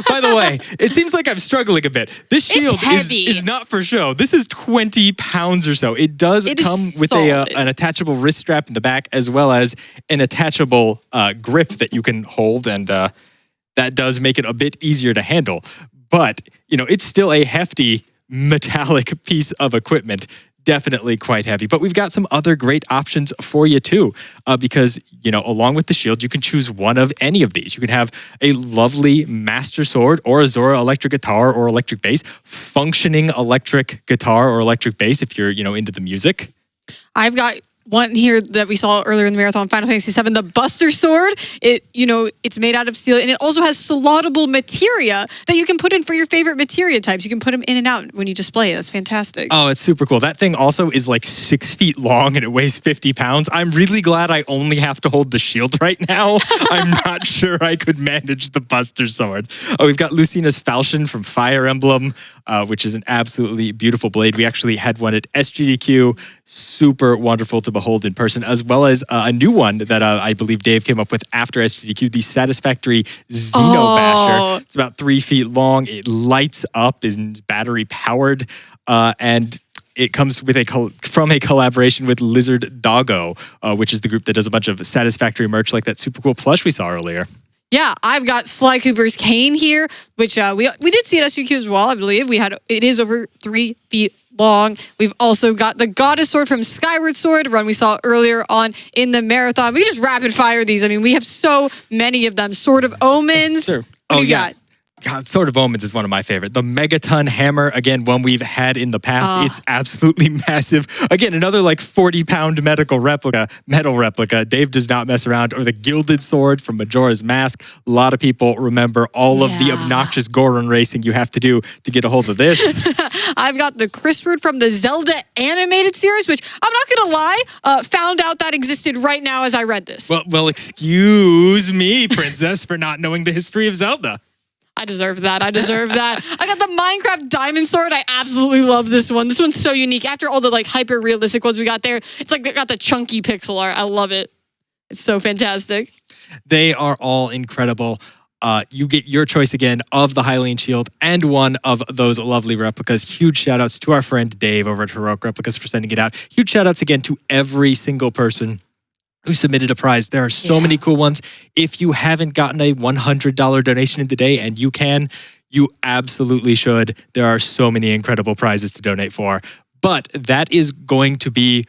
By the way, it seems like I'm struggling a bit. This shield is not for show. This is 20 pounds or so. It does come with an attachable wrist strap in the back, as well as an attachable grip that you can hold, and that does make it a bit easier to handle. But, you know, it's still a hefty metallic piece of equipment. Definitely quite heavy. But we've got some other great options for you too, because, you know, along with the shield, you can choose one of any of these. You can have a lovely Master Sword or a Zora electric guitar or electric bass, functioning electric guitar or electric bass if you're, you know, into the music. I've got one here that we saw earlier in the marathon, Final Fantasy VII, the Buster Sword. It's made out of steel, and it also has slotable materia that you can put in for your favorite materia types. You can put them in and out when you display it. That's fantastic. Oh, it's super cool. That thing also is like 6 feet long and it weighs 50 pounds. I'm really glad I only have to hold the shield right now. I'm not sure I could manage the Buster Sword. Oh, we've got Lucina's Falchion from Fire Emblem, which is an absolutely beautiful blade. We actually had one at SGDQ. Super wonderful to behold in person, as well as a new one that I believe Dave came up with after SGDQ, the Satisfactory Xeno Basher. It's about 3 feet long. It lights up, is battery powered, and it comes with from a collaboration with Lizard Doggo, which is the group that does a bunch of Satisfactory merch like that super cool plush we saw earlier. Yeah, I've got Sly Cooper's cane here, which we did see at SGQ as well, I believe. It is over 3 feet long. We've also got the Goddess Sword from Skyward Sword, run we saw earlier on in the marathon. We just rapid fire these. I mean, we have so many of them. Sword of Omens. Sure. What do you got? God, Sword of Omens is one of my favorite. The Megaton Hammer, again, one we've had in the past. It's absolutely massive. Again, another like 40-pound metal replica. Dave does not mess around. Or the Gilded Sword from Majora's Mask. A lot of people remember all of the obnoxious Goron racing you have to do to get a hold of this. I've got the Crisword from the Zelda animated series, which I'm not going to lie, found out that existed right now as I read this. Well, excuse me, princess, for not knowing the history of Zelda. I deserve that. I got the Minecraft Diamond Sword. I absolutely love this one. This one's so unique. After all the like hyper realistic ones we got there, it's like they got the chunky pixel art. I love it. It's so fantastic. They are all incredible. You get your choice again of the Hylian Shield and one of those lovely replicas. Huge shout outs to our friend Dave over at Heroic Replicas for sending it out. Huge shout outs again to every single person who submitted a prize. There are so many cool ones. If you haven't gotten a $100 donation in today, and you can, you absolutely should. There are so many incredible prizes to donate for. But that is going to be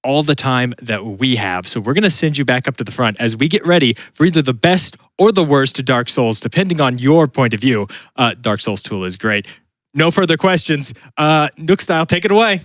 all the time that we have. So we're going to send you back up to the front as we get ready for either the best or the worst Dark Souls, depending on your point of view. Dark Souls tool is great. No further questions. Nook Style, take it away.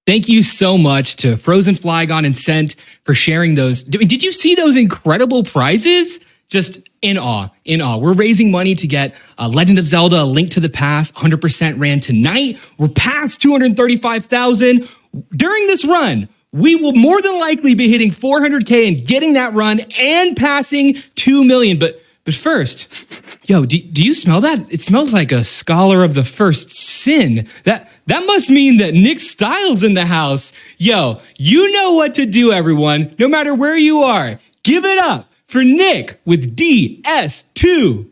Thank you so much to Frozen Flygon and Scent for sharing those. Did you see those incredible prizes? Just in awe, in awe. We're raising money to get Legend of Zelda: A Link to the Past. 100% ran tonight. We're past 235,000. During this run, we will more than likely be hitting 400K and getting that run and passing 2 million. But first, yo, do you smell that? It smells like a Scholar of the First Sin. That must mean that Nick Styles in the house. Yo, you know what to do, everyone. No matter where you are, give it up for Nick with DS2.